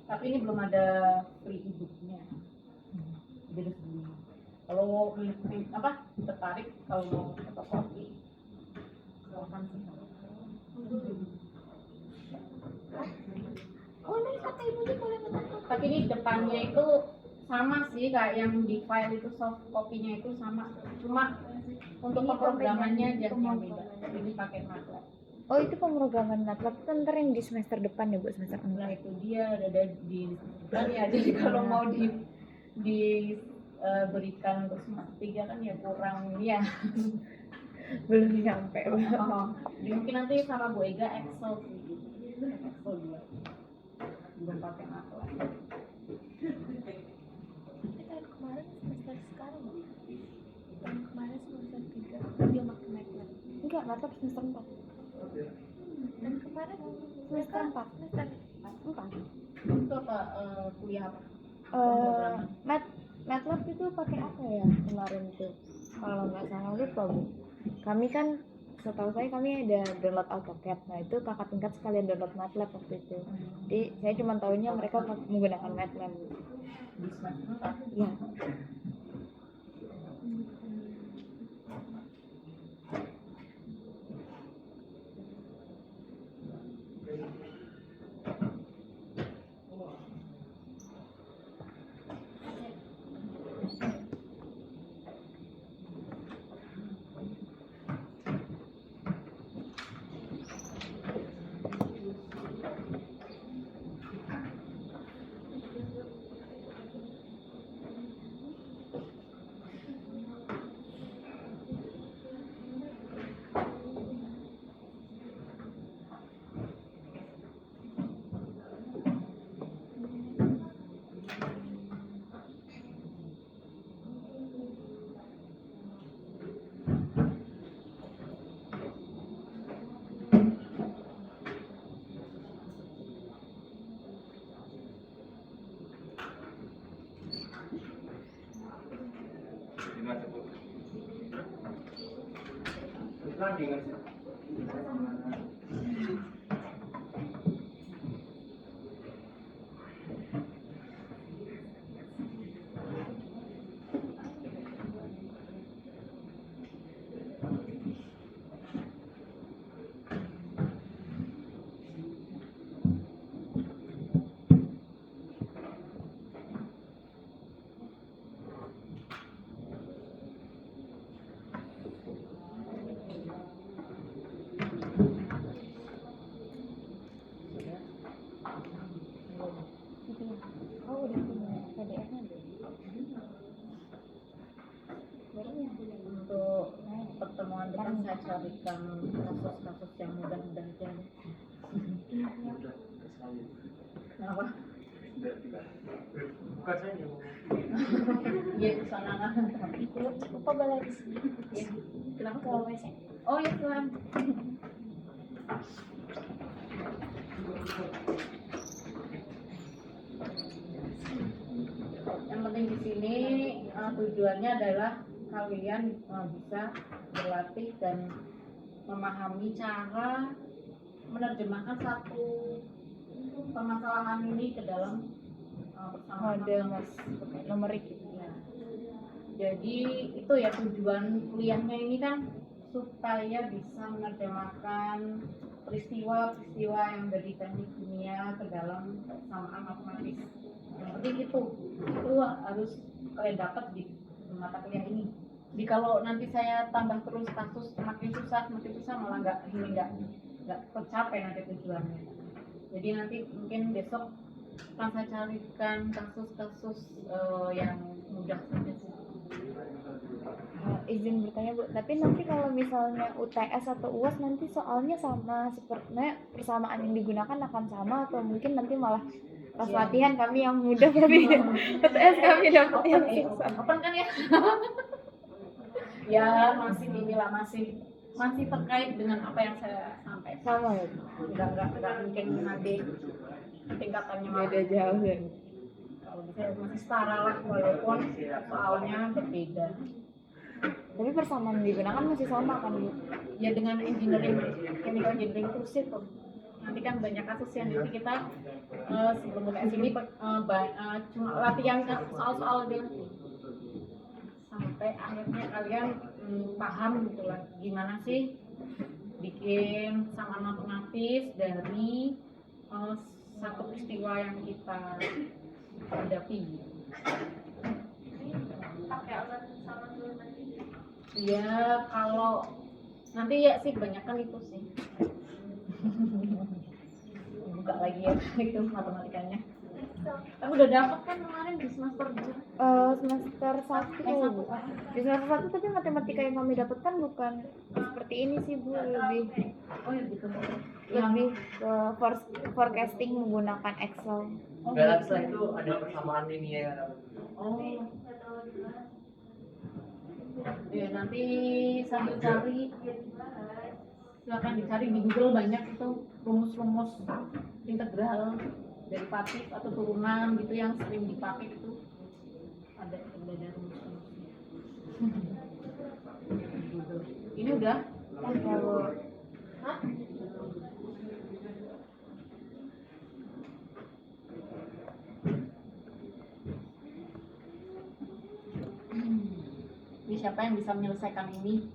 Tapi ini belum ada free e-booknya. Jadi harus beli. Kalau tertarik kalau mau fotokopi, silakan sih. Oh, ini kata ibunya boleh minta foto. Tapi ini depannya itu sama sih kayak yang di file itu, soft copy-nya itu sama, cuma untuk Ini pemrogramannya aja yang pemrograman. beda. Ini pakai MATLAB. Oh itu pemrograman MATLAB itu ntar yang di semester depan ya Bu, semester Nah 4. itu dia ada di kan ya, jadi kalau mau berikan untuk semester 3 kan ya kurang ya. Belum nyampe Bu. Jadi mungkin nanti sama Bu Ega Excel sih gitu. Excel juga. Belum pakai MATLAB. Tahun kemarin semester sekarang tahun kemarin semester 3 dia pakai MATLAB. Enggak, MATLAB semester 4. Dan kemarin Semester 4. semester 4. Itu apa kuliah apa? MATLAB itu pakai apa ya kemarin tuh? Kalau nggak salah lupa Bu. Kami kan, setahu saya kami ada download AutoCAD. Nah itu kakak tingkat sekalian download MATLAB waktu itu. Jadi saya cuma tahunya mereka menggunakan MATLAB. Di semester 4. Ya. Lagi nggak sih? Gitu ya. Oh udah punya PDF-nya Bu. Baru ya. Untuk pertemuan depan saya carikan kasus-kasus yang mudah-mudah aja. Kenapa? Bukan saya yang Iya itu sana kan. lupa balik di sini Iya. Kenapa? ke WC. Oh ya Tuhan. Yang penting di sini tujuannya adalah kalian bisa berlatih dan memahami cara menerjemahkan satu permasalahan ini ke dalam Mode numerik gitu. Ya. Jadi itu ya tujuan kuliahnya ini kan supaya bisa menerjemahkan peristiwa-peristiwa yang dari teknik kimia ke dalam persamaan matematis. Yang penting itu harus kalian dapat di mata kuliah ini. Jadi kalau nanti saya tambah terus kasus semakin susah malah nggak tercapai nanti tujuannya. Jadi nanti mungkin besok akan saya carikan kasus-kasus yang mudah saja sih. Izin bertanya Bu, tapi nanti kalau misalnya UTS atau UAS nanti soalnya sama sepertinya persamaan yang digunakan akan sama atau mungkin nanti malah pas Iya. latihan kami yang mudah tapi UTS kami dapat yang susah. Open kan ya? Ya masih inilah masih terkait dengan apa yang saya sampaikan. Sama ya. Enggak mungkin nanti tingkatannya Beda jauh ya. Kalau bisa masih setara lah walaupun soalnya berbeda. Tapi persamaan yang digunakan masih sama kan Bu? Ya dengan engineering, chemical engineering terus itu. Nanti kan banyak kasus yang nanti kita sebelum UTS ini cuma latihan soal-soal aja sampai akhirnya kalian paham gitu lah gimana sih bikin persamaan matematis dari satu peristiwa yang kita ada fee. pakai alat sama dulu nanti. Ya kalau nanti ya sih kebanyakan itu sih. Buka lagi ya itu matematikanya. Kamu udah dapat kan kemarin di semester Semester 1 Bu. Di semester 1 tapi matematika yang kami dapatkan bukan seperti ini sih Bu, lebih oh ya gitu. lebih ke forecasting menggunakan Excel. Dalam setelah itu ada persamaan linear. Oh. Ya nanti sambil cari silakan dicari di Google, banyak itu rumus-rumus integral derivatif atau turunan gitu yang sering dipakai itu ada rumus-rumusnya. Ini udah Kalau Hah? Ini siapa yang bisa menyelesaikan ini?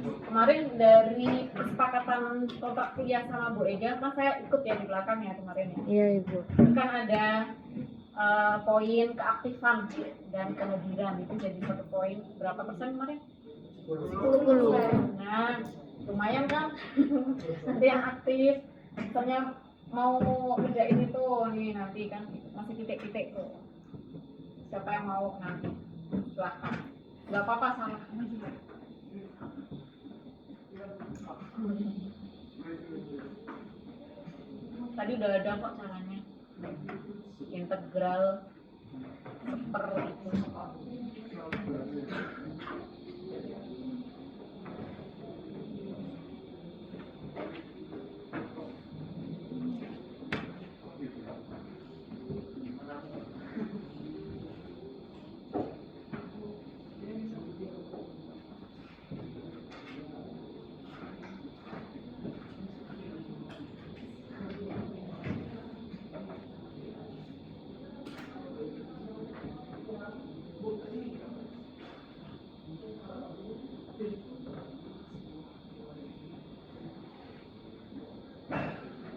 Kemarin dari kesepakatan kontrak kuliah sama Bu Ega, kan saya ikut ya di belakang ya kemarin ya. iya Ibu. Kan ada poin keaktifan dan kehadiran itu jadi 1 poin berapa persen kemarin? 10. Nah, lumayan kan? Nanti yang aktif, misalnya mau kerjain itu nih nanti kan masih titik-titik tuh. Siapa yang mau nanti? Silahkan. Gak apa-apa salah. Tadi udah ada kok caranya. Integral seperti itu.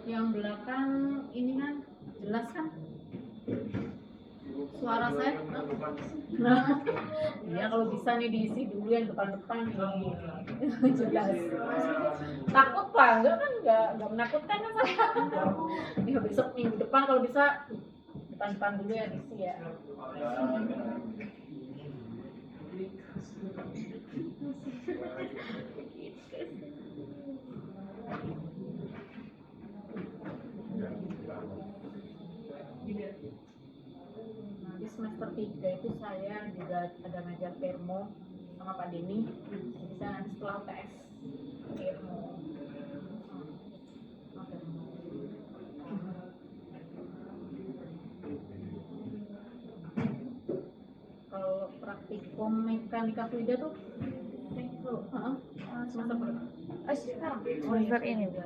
Yang belakang ini kan jelas kan? Suara saya? Iya kalau bisa nih diisi dulu yang depan-depan nih. Jelas. Takut lah, enggak kan? Enggak menakutkan kan saya? Ya besok minggu depan kalau bisa depan-depan dulu ya diisi ya. Nanti semester 3 itu saya juga ada ngajar termo sama Pak Denny. Bisa nanti setelah UTS termo. Kalau praktikum mekanika fluida tuh semester berapa? Sekarang Semester ini Bu.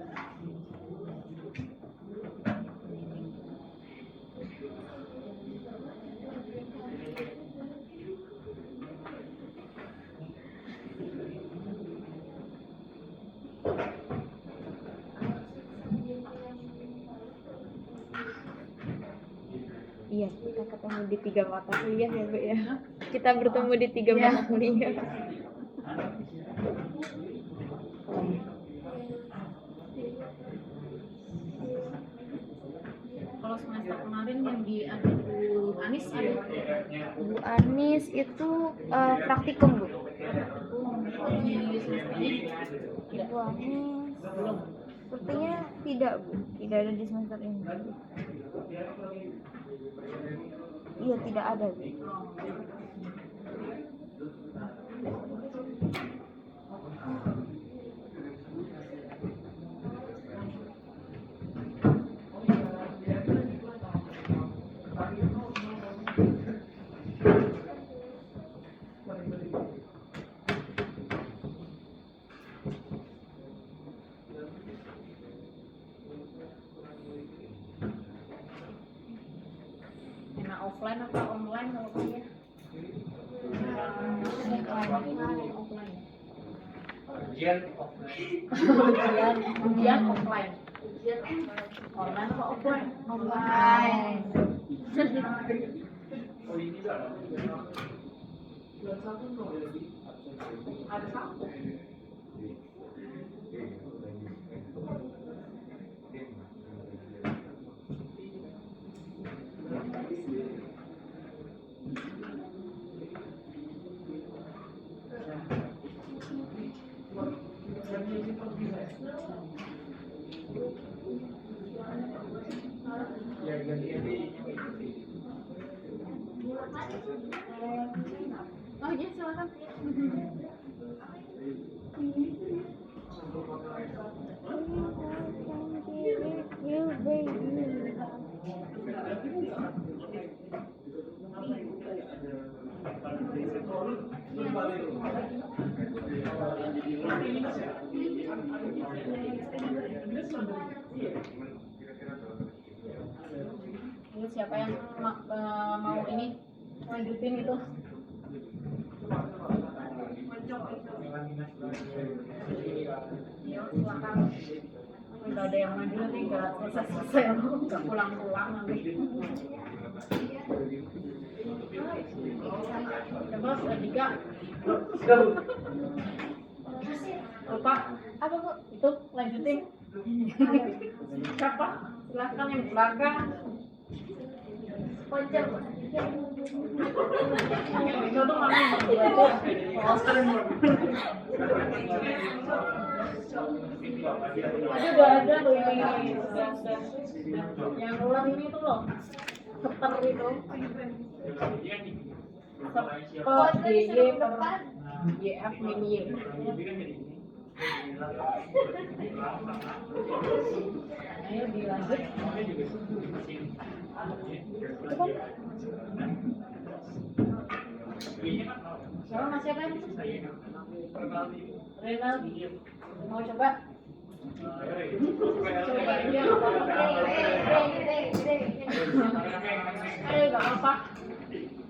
Iya, kita ketemu di 3 mata kuliah ya Bu ya. Kita bertemu di 3 mata kuliah. Kalau semester kemarin yang di Bu Anis ada Bu Anis itu praktikum Bu. di semester ini Bu Anis belum. sepertinya tidak Bu, tidak ada di semester ini. Iya tidak ada Bu. Enak offline atau online kalau kuliah? Offline. Ujian offline. Ujian offline. Online atau offline? Online. Ada satu. Oh iya silakan. You baby. Ini siapa yang mau ini lanjutin itu? Ya silakan. Nggak ada yang maju nanti nggak selesai nggak pulang nanti. Coba Dika. Lupa apa bu? Itu lanjutin. Siapa? Silakan yang belakang. Pojok. Itu tuh mana yang berdua itu? Aduh gak ada loh ini. Yang ulang ini tuh loh. Seper itu. Seper DY per YF min Y. Ayo dilanjut. Itu kan siapa mas siapa itu? Renaldi. Mau coba? Coba aja nggak apa-apa. Ayo nggak apa-apa.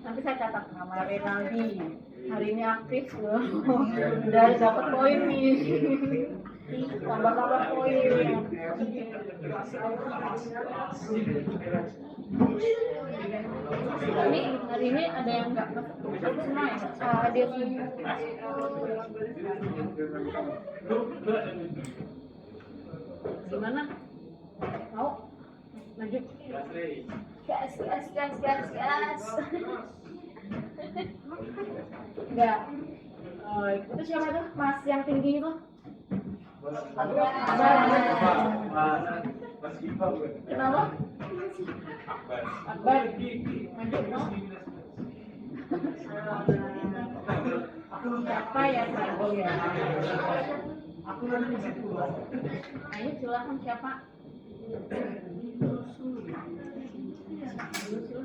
Nanti saya catat nama Renaldi. Hari ini aktif loh. Udah dapat poin nih. Tambah poin. Hari ini ada yang nggak masuk semua ya? Dia sih. Gimana? Mau? Lanjut. Gas. Enggak. Itu siapa tuh? Mas yang tinggi itu? Kenapa? Akbar. Lanjut no? Siapa ya? Ayo silakan siapa?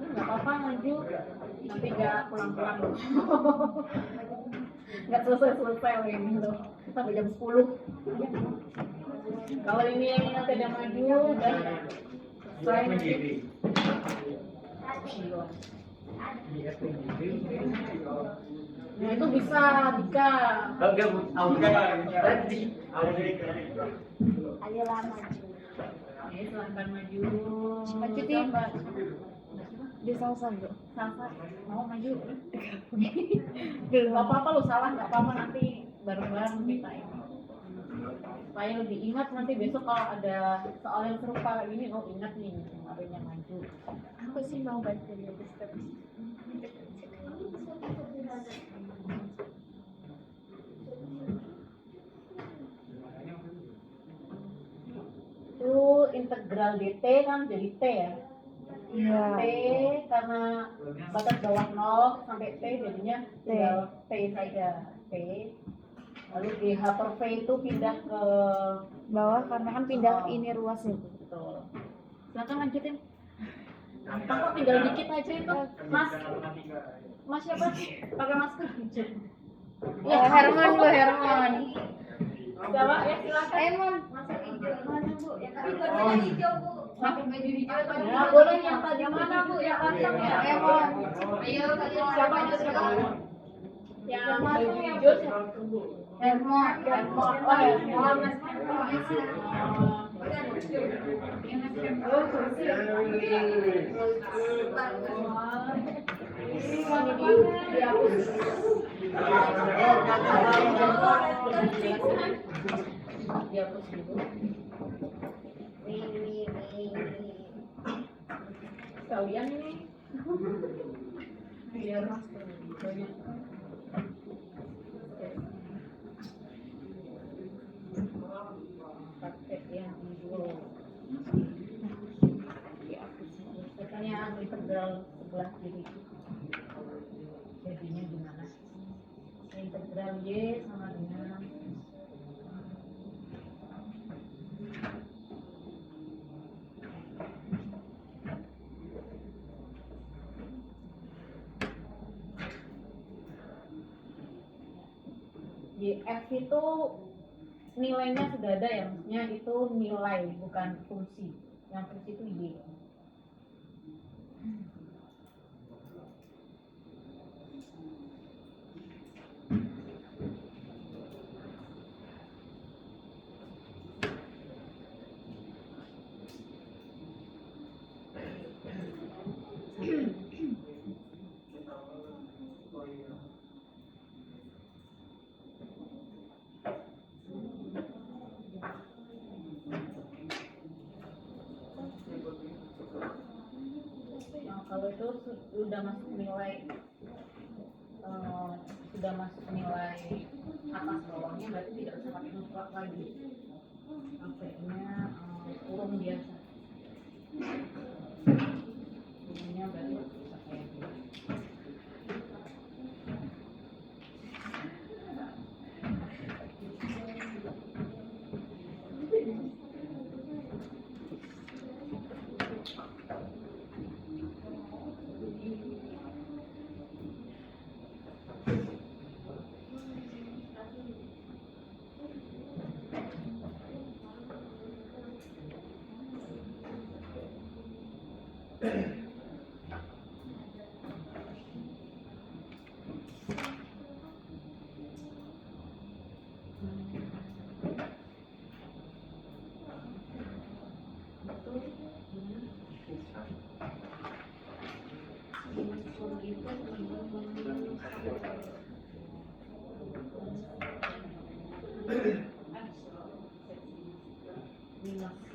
Nggak apa-apa maju, nanti nggak pulang-pulang loh. Nggak selesai ini loh, sampai jam 10. Kalau ini yang nanti ada maju dan selesai. Nah itu bisa Dika. Ayolah maju. Ayo silahkan maju. Maju di di salsa bro. Salsa mau maju. Gak apa-apa lo salah, nggak apa-apa nanti bareng-bareng kita ini. Supaya lebih ingat nanti besok kalau ada soal yang serupa ini, oh ingat nih kemarin yang maju. Aku sih mau bantu dia step. Itu integral dt kan jadi t ya. Iya. T karena batas bawah 0 sampai T jadinya tinggal T saja. T. Lalu GH per V itu pindah ke Bawah karena kan pindah ini ruasnya. betul. Silakan lanjutin. Gampang kok, tinggal dikit aja itu. Mas siapa sih? Pakai masker aja. Ya Herman bu, Herman. Siapa? Ya silakan. Herman. Masuk hijau mana bu? Ya tapi bajunya hijau bu. Pakai baju hijau tadi. Ya boleh yang tadi mana bu? Yang kantong ya. Herman. Ayo siapa itu siapa? Yang baju hijau siapa? Herman. Herman. Oh Herman. Dihapus dulu. Kalian ini biar banyak. Pakai yang dulu. Katanya integral sebelah kiri. Jadinya gimana? Integral Y sama dengan YF itu nilainya sudah ada ya, maksudnya itu nilai bukan fungsi. Yang fungsi itu Y. Nah, kalau itu sudah masuk nilai atas bawahnya berarti tidak usah pakai mutlak lagi. Pakainya kurung biasa. Kurungnya berarti bisa kayak gini.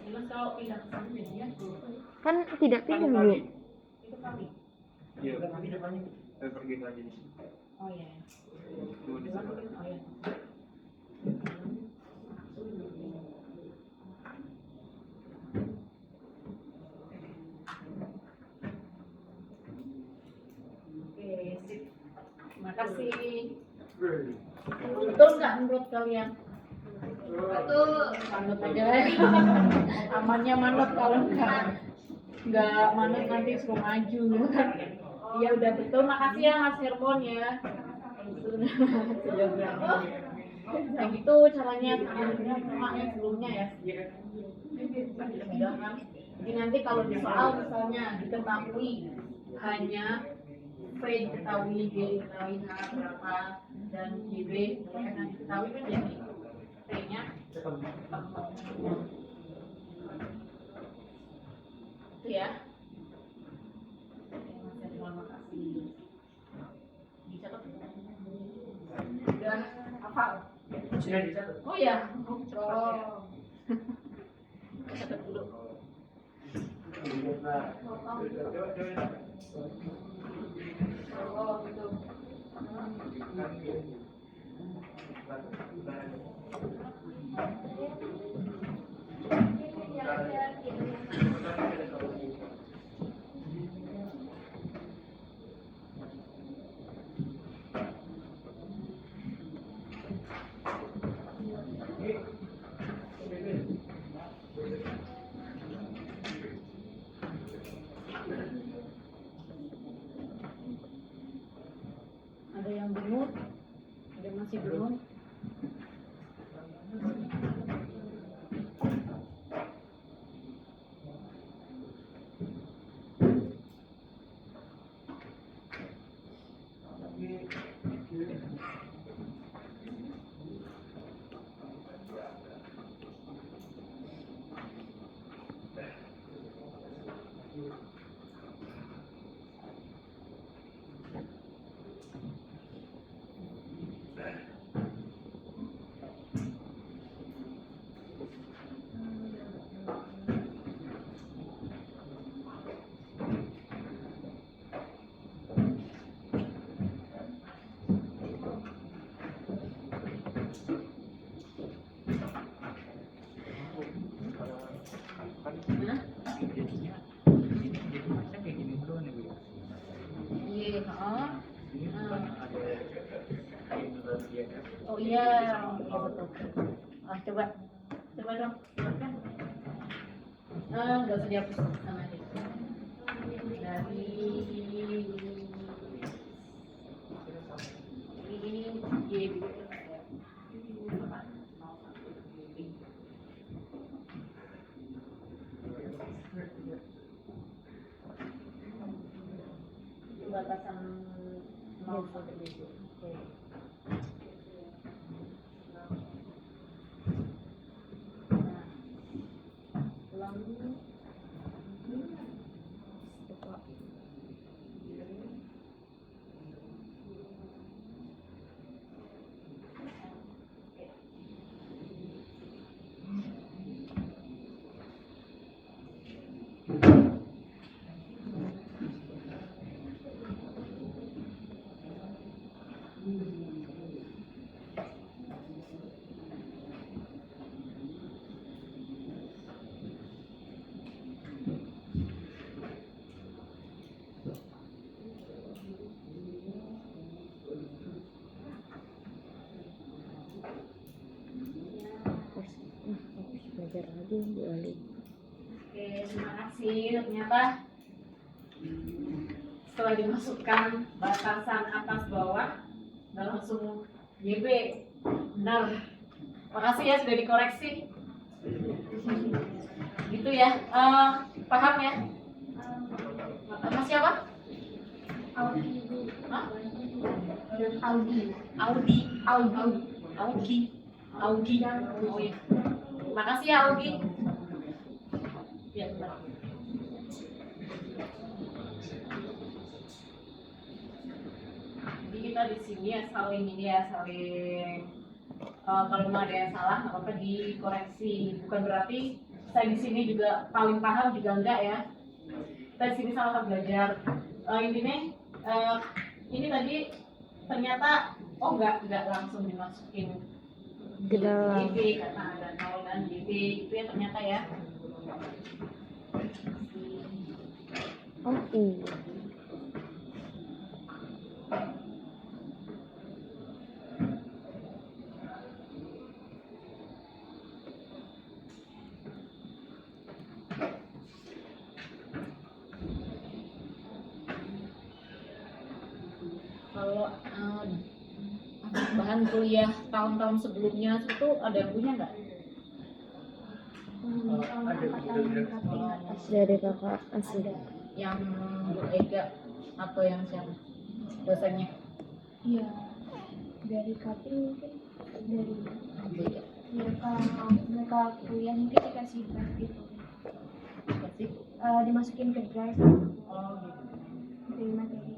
Minus kalau pindah ke sana jadinya Kan tidak pindah, Bu. itu kali. Iya, saya pergi lagi. Oh iya. Cuma di sana. Oh iya. Oke, sip. Terima kasih. Betul nggak menurut kalian? Betul. Manut aja ya. Amannya manut, kalau nggak manut nanti suruh maju gitu kan. Iya udah betul. Makasih ya Mas Hermon ya. Sudah berani. Nah gitu caranya semuanya sebelumnya ya. Sudah kan. Jadi nanti kalau di soal misalnya diketahui hanya V diketahui, G diketahui, H berapa, dan JB yang diketahui kan jadi V-nya itu ya. Oke, terima kasih. Dicatat. Udah hafal. Sudah dicatat. Oh ya. Oh. Catat dulu. Oh gitu. Ada yang bingung? Ada yang masih belum? Iya, betul. Coba dong. Silakan. Nggak usah dihapus sama aja. Dari ini G. Batasan 0 sampai 7. Oke. Nah, lalu belajar lagi Bu Ali. oke, terima kasih. Ternyata setelah dimasukkan batasan atas bawah, nggak langsung YB. Benar. Makasih ya sudah dikoreksi. Gitu ya. Paham ya? Mas siapa? Audi Bu. Hah? Audi. Audi. Augi. Oh iya. Makasih ya Augi. Ya, bentar. Jadi kita di sini ya saling kalau mau ada yang salah nggak apa-apa dikoreksi. Bukan berarti saya di sini juga paling paham juga enggak ya. Kita di sini sama-sama belajar. Intinya ini tadi ternyata nggak langsung dimasukin Ke dalam. GP karena ada 0 dan GP itu ya ternyata ya. Oh iya. Kalau bahan kuliah tahun-tahun sebelumnya itu ada yang punya nggak? Dari kakak asli. Yang Bu Ega atau yang siapa? Dosennya? Iya. Dari cutting mungkin dari Bu Ega. mereka kuliah mungkin dikasih drive gitu. Kasih. Dimasukin ke drive Oh gitu. dari materi.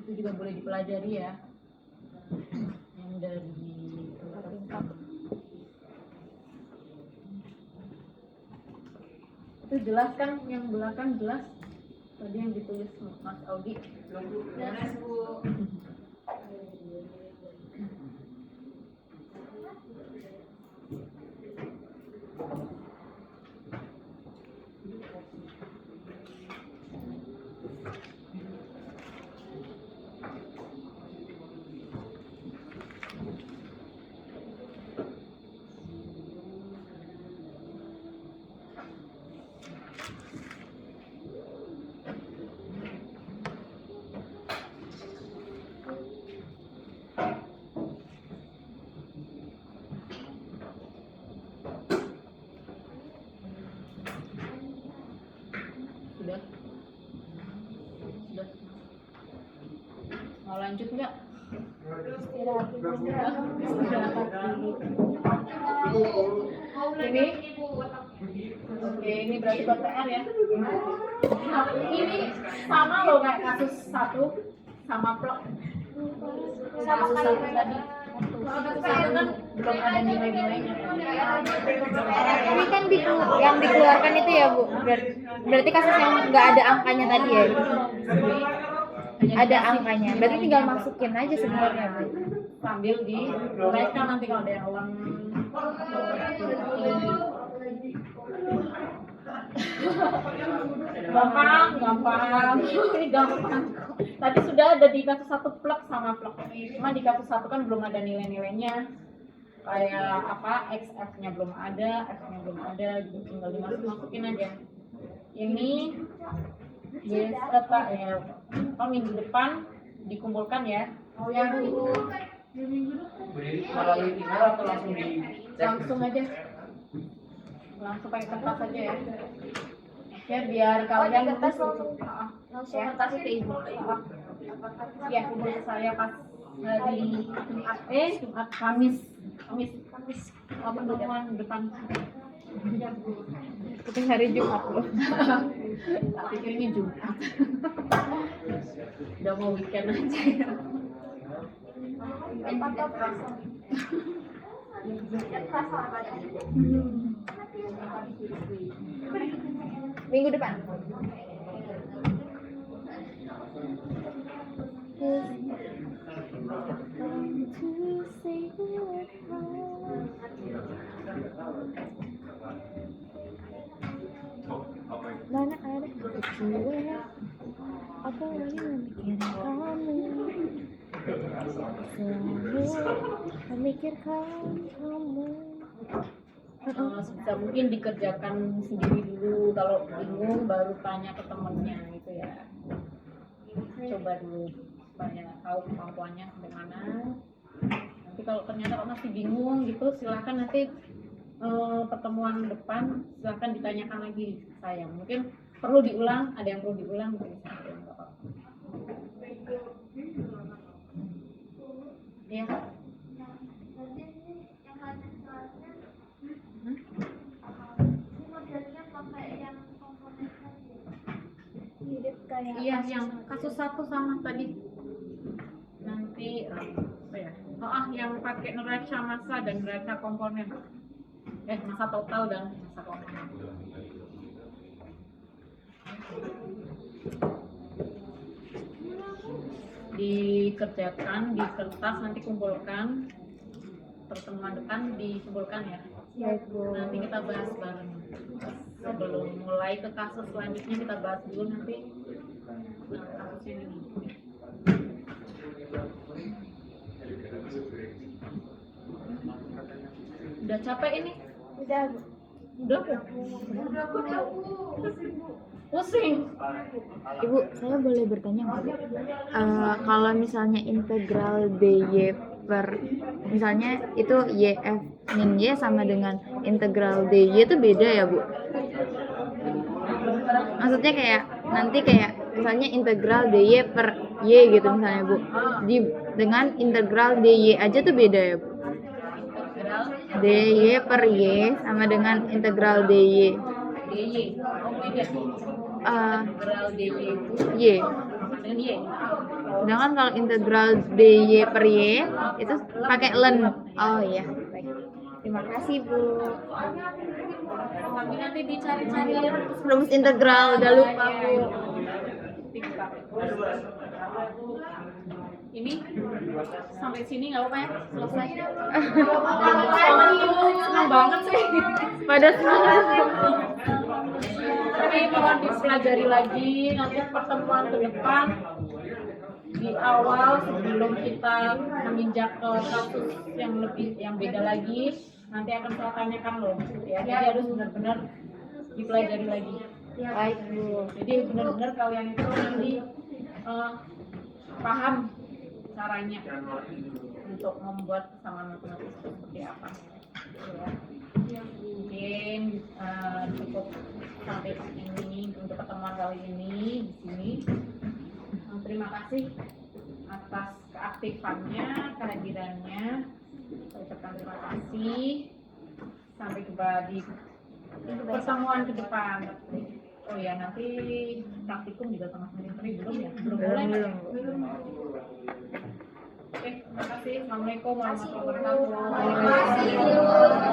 Itu juga boleh dipelajari ya. Yang dari tingkat. Itu jelas kan, yang belakang jelas. Tadi yang ditulis Mas Augi. Jelas Bu. Sudah. Mau lanjut nggak? Istirahat dulu. Ini oke, ini berarti buat PR ya. Ini sama loh kayak kasus 1 sama plot. Sama Kasus kayak 1 tadi. Kalau kasus 1 kan belum ada nilai-nilainya. Ini kan yang dikeluarkan itu ya Bu. Berarti kasus yang nggak ada angkanya tadi ya. Ada angkanya. Berarti tinggal masukin aja sebenarnya Bu. Sambil diuraikan nanti kalau ada yang ulang. Gampang. Ini gampang. Tadi sudah ada di kasus 1 plug sama plug ini. Cuma di kasus 1 kan belum ada nilai-nilainya. Kayak apa, XF-nya belum ada, F-nya belum ada, gitu tinggal dimasukin aja. Ini biasa ya. Minggu depan dikumpulkan ya. Melalui email atau langsung di Langsung aja. Langsung pakai kertas aja ya. Ya biar kalian kertas langsung kertas ke ibu. Ya, ibu saya pas hari Jumat, Kamis pertemuan depan. Itu hari Jumat loh. Tak pikir ini Jumat. Udah mau weekend aja ya. Minggu depan. Mana ada gue, aku lagi memikirin kamu, selalu memikirkan kamu. Sebisa mungkin dikerjakan sendiri dulu, kalau bingung baru tanya ke temennya gitu ya. Coba dulu supaya tahu kemampuannya sampai mana. Nanti kalau ternyata masih bingung gitu, silahkan nanti pertemuan depan silahkan ditanyakan lagi ke saya. Mungkin perlu diulang, ada yang perlu diulang bisa. Ya. Mirip kayak Iya, yang kasus 1 sama tadi. Nanti apa ya? Yang pakai neraca massa dan neraca komponen. Massa total dan massa komponen. Dikerjakan di kertas, nanti kumpulkan. Pertemuan depan dikumpulkan ya. Baik Bu. Nanti kita bahas bareng. Sebelum mulai ke kasus selanjutnya kita bahas dulu nanti kasus ini. Udah capek ini? udah Udah pusing. Ibu, saya boleh bertanya nggak Bu? Kalau misalnya integral dy per, misalnya itu YF min Y sama dengan integral dy itu beda ya Bu? Maksudnya kayak nanti kayak misalnya integral dy per Y gitu misalnya Bu, dengan integral dy aja tuh beda ya Bu? dy per Y sama dengan integral dy. DY. Oh beda. Integral DY itu Y. dengan Y. Sedangkan kalau integral dy per Y itu pakai ln. Oh iya, baik. Terima kasih Bu. Tapi nanti dicari-cari Rumus integral udah lupa Bu. Ini sampai sini nggak apa ya, selesai. Senang banget sih. Pada semangat. Tapi mohon dipelajari lagi nanti pertemuan ke depan di awal sebelum kita menginjak ke kasus yang beda lagi, nanti akan saya tanyakan loh ya. Jadi harus benar-benar dipelajari lagi. Baik Bu. Jadi benar-benar kalian itu nanti paham caranya untuk membuat kesamaan matematis itu seperti apa. Ya. Mungkin cukup sampai ini untuk pertemuan kali ini di sini. Terima kasih atas keaktifannya, kehadirannya. Saya ucapkan terima kasih. Sampai jumpa di pertemuan ke depan. Oh ya, nanti praktikum juga sama sendiri belum ya? Belum mulai kan ya? Oke, terima kasih. Assalamualaikum warahmatullahi wabarakatuh.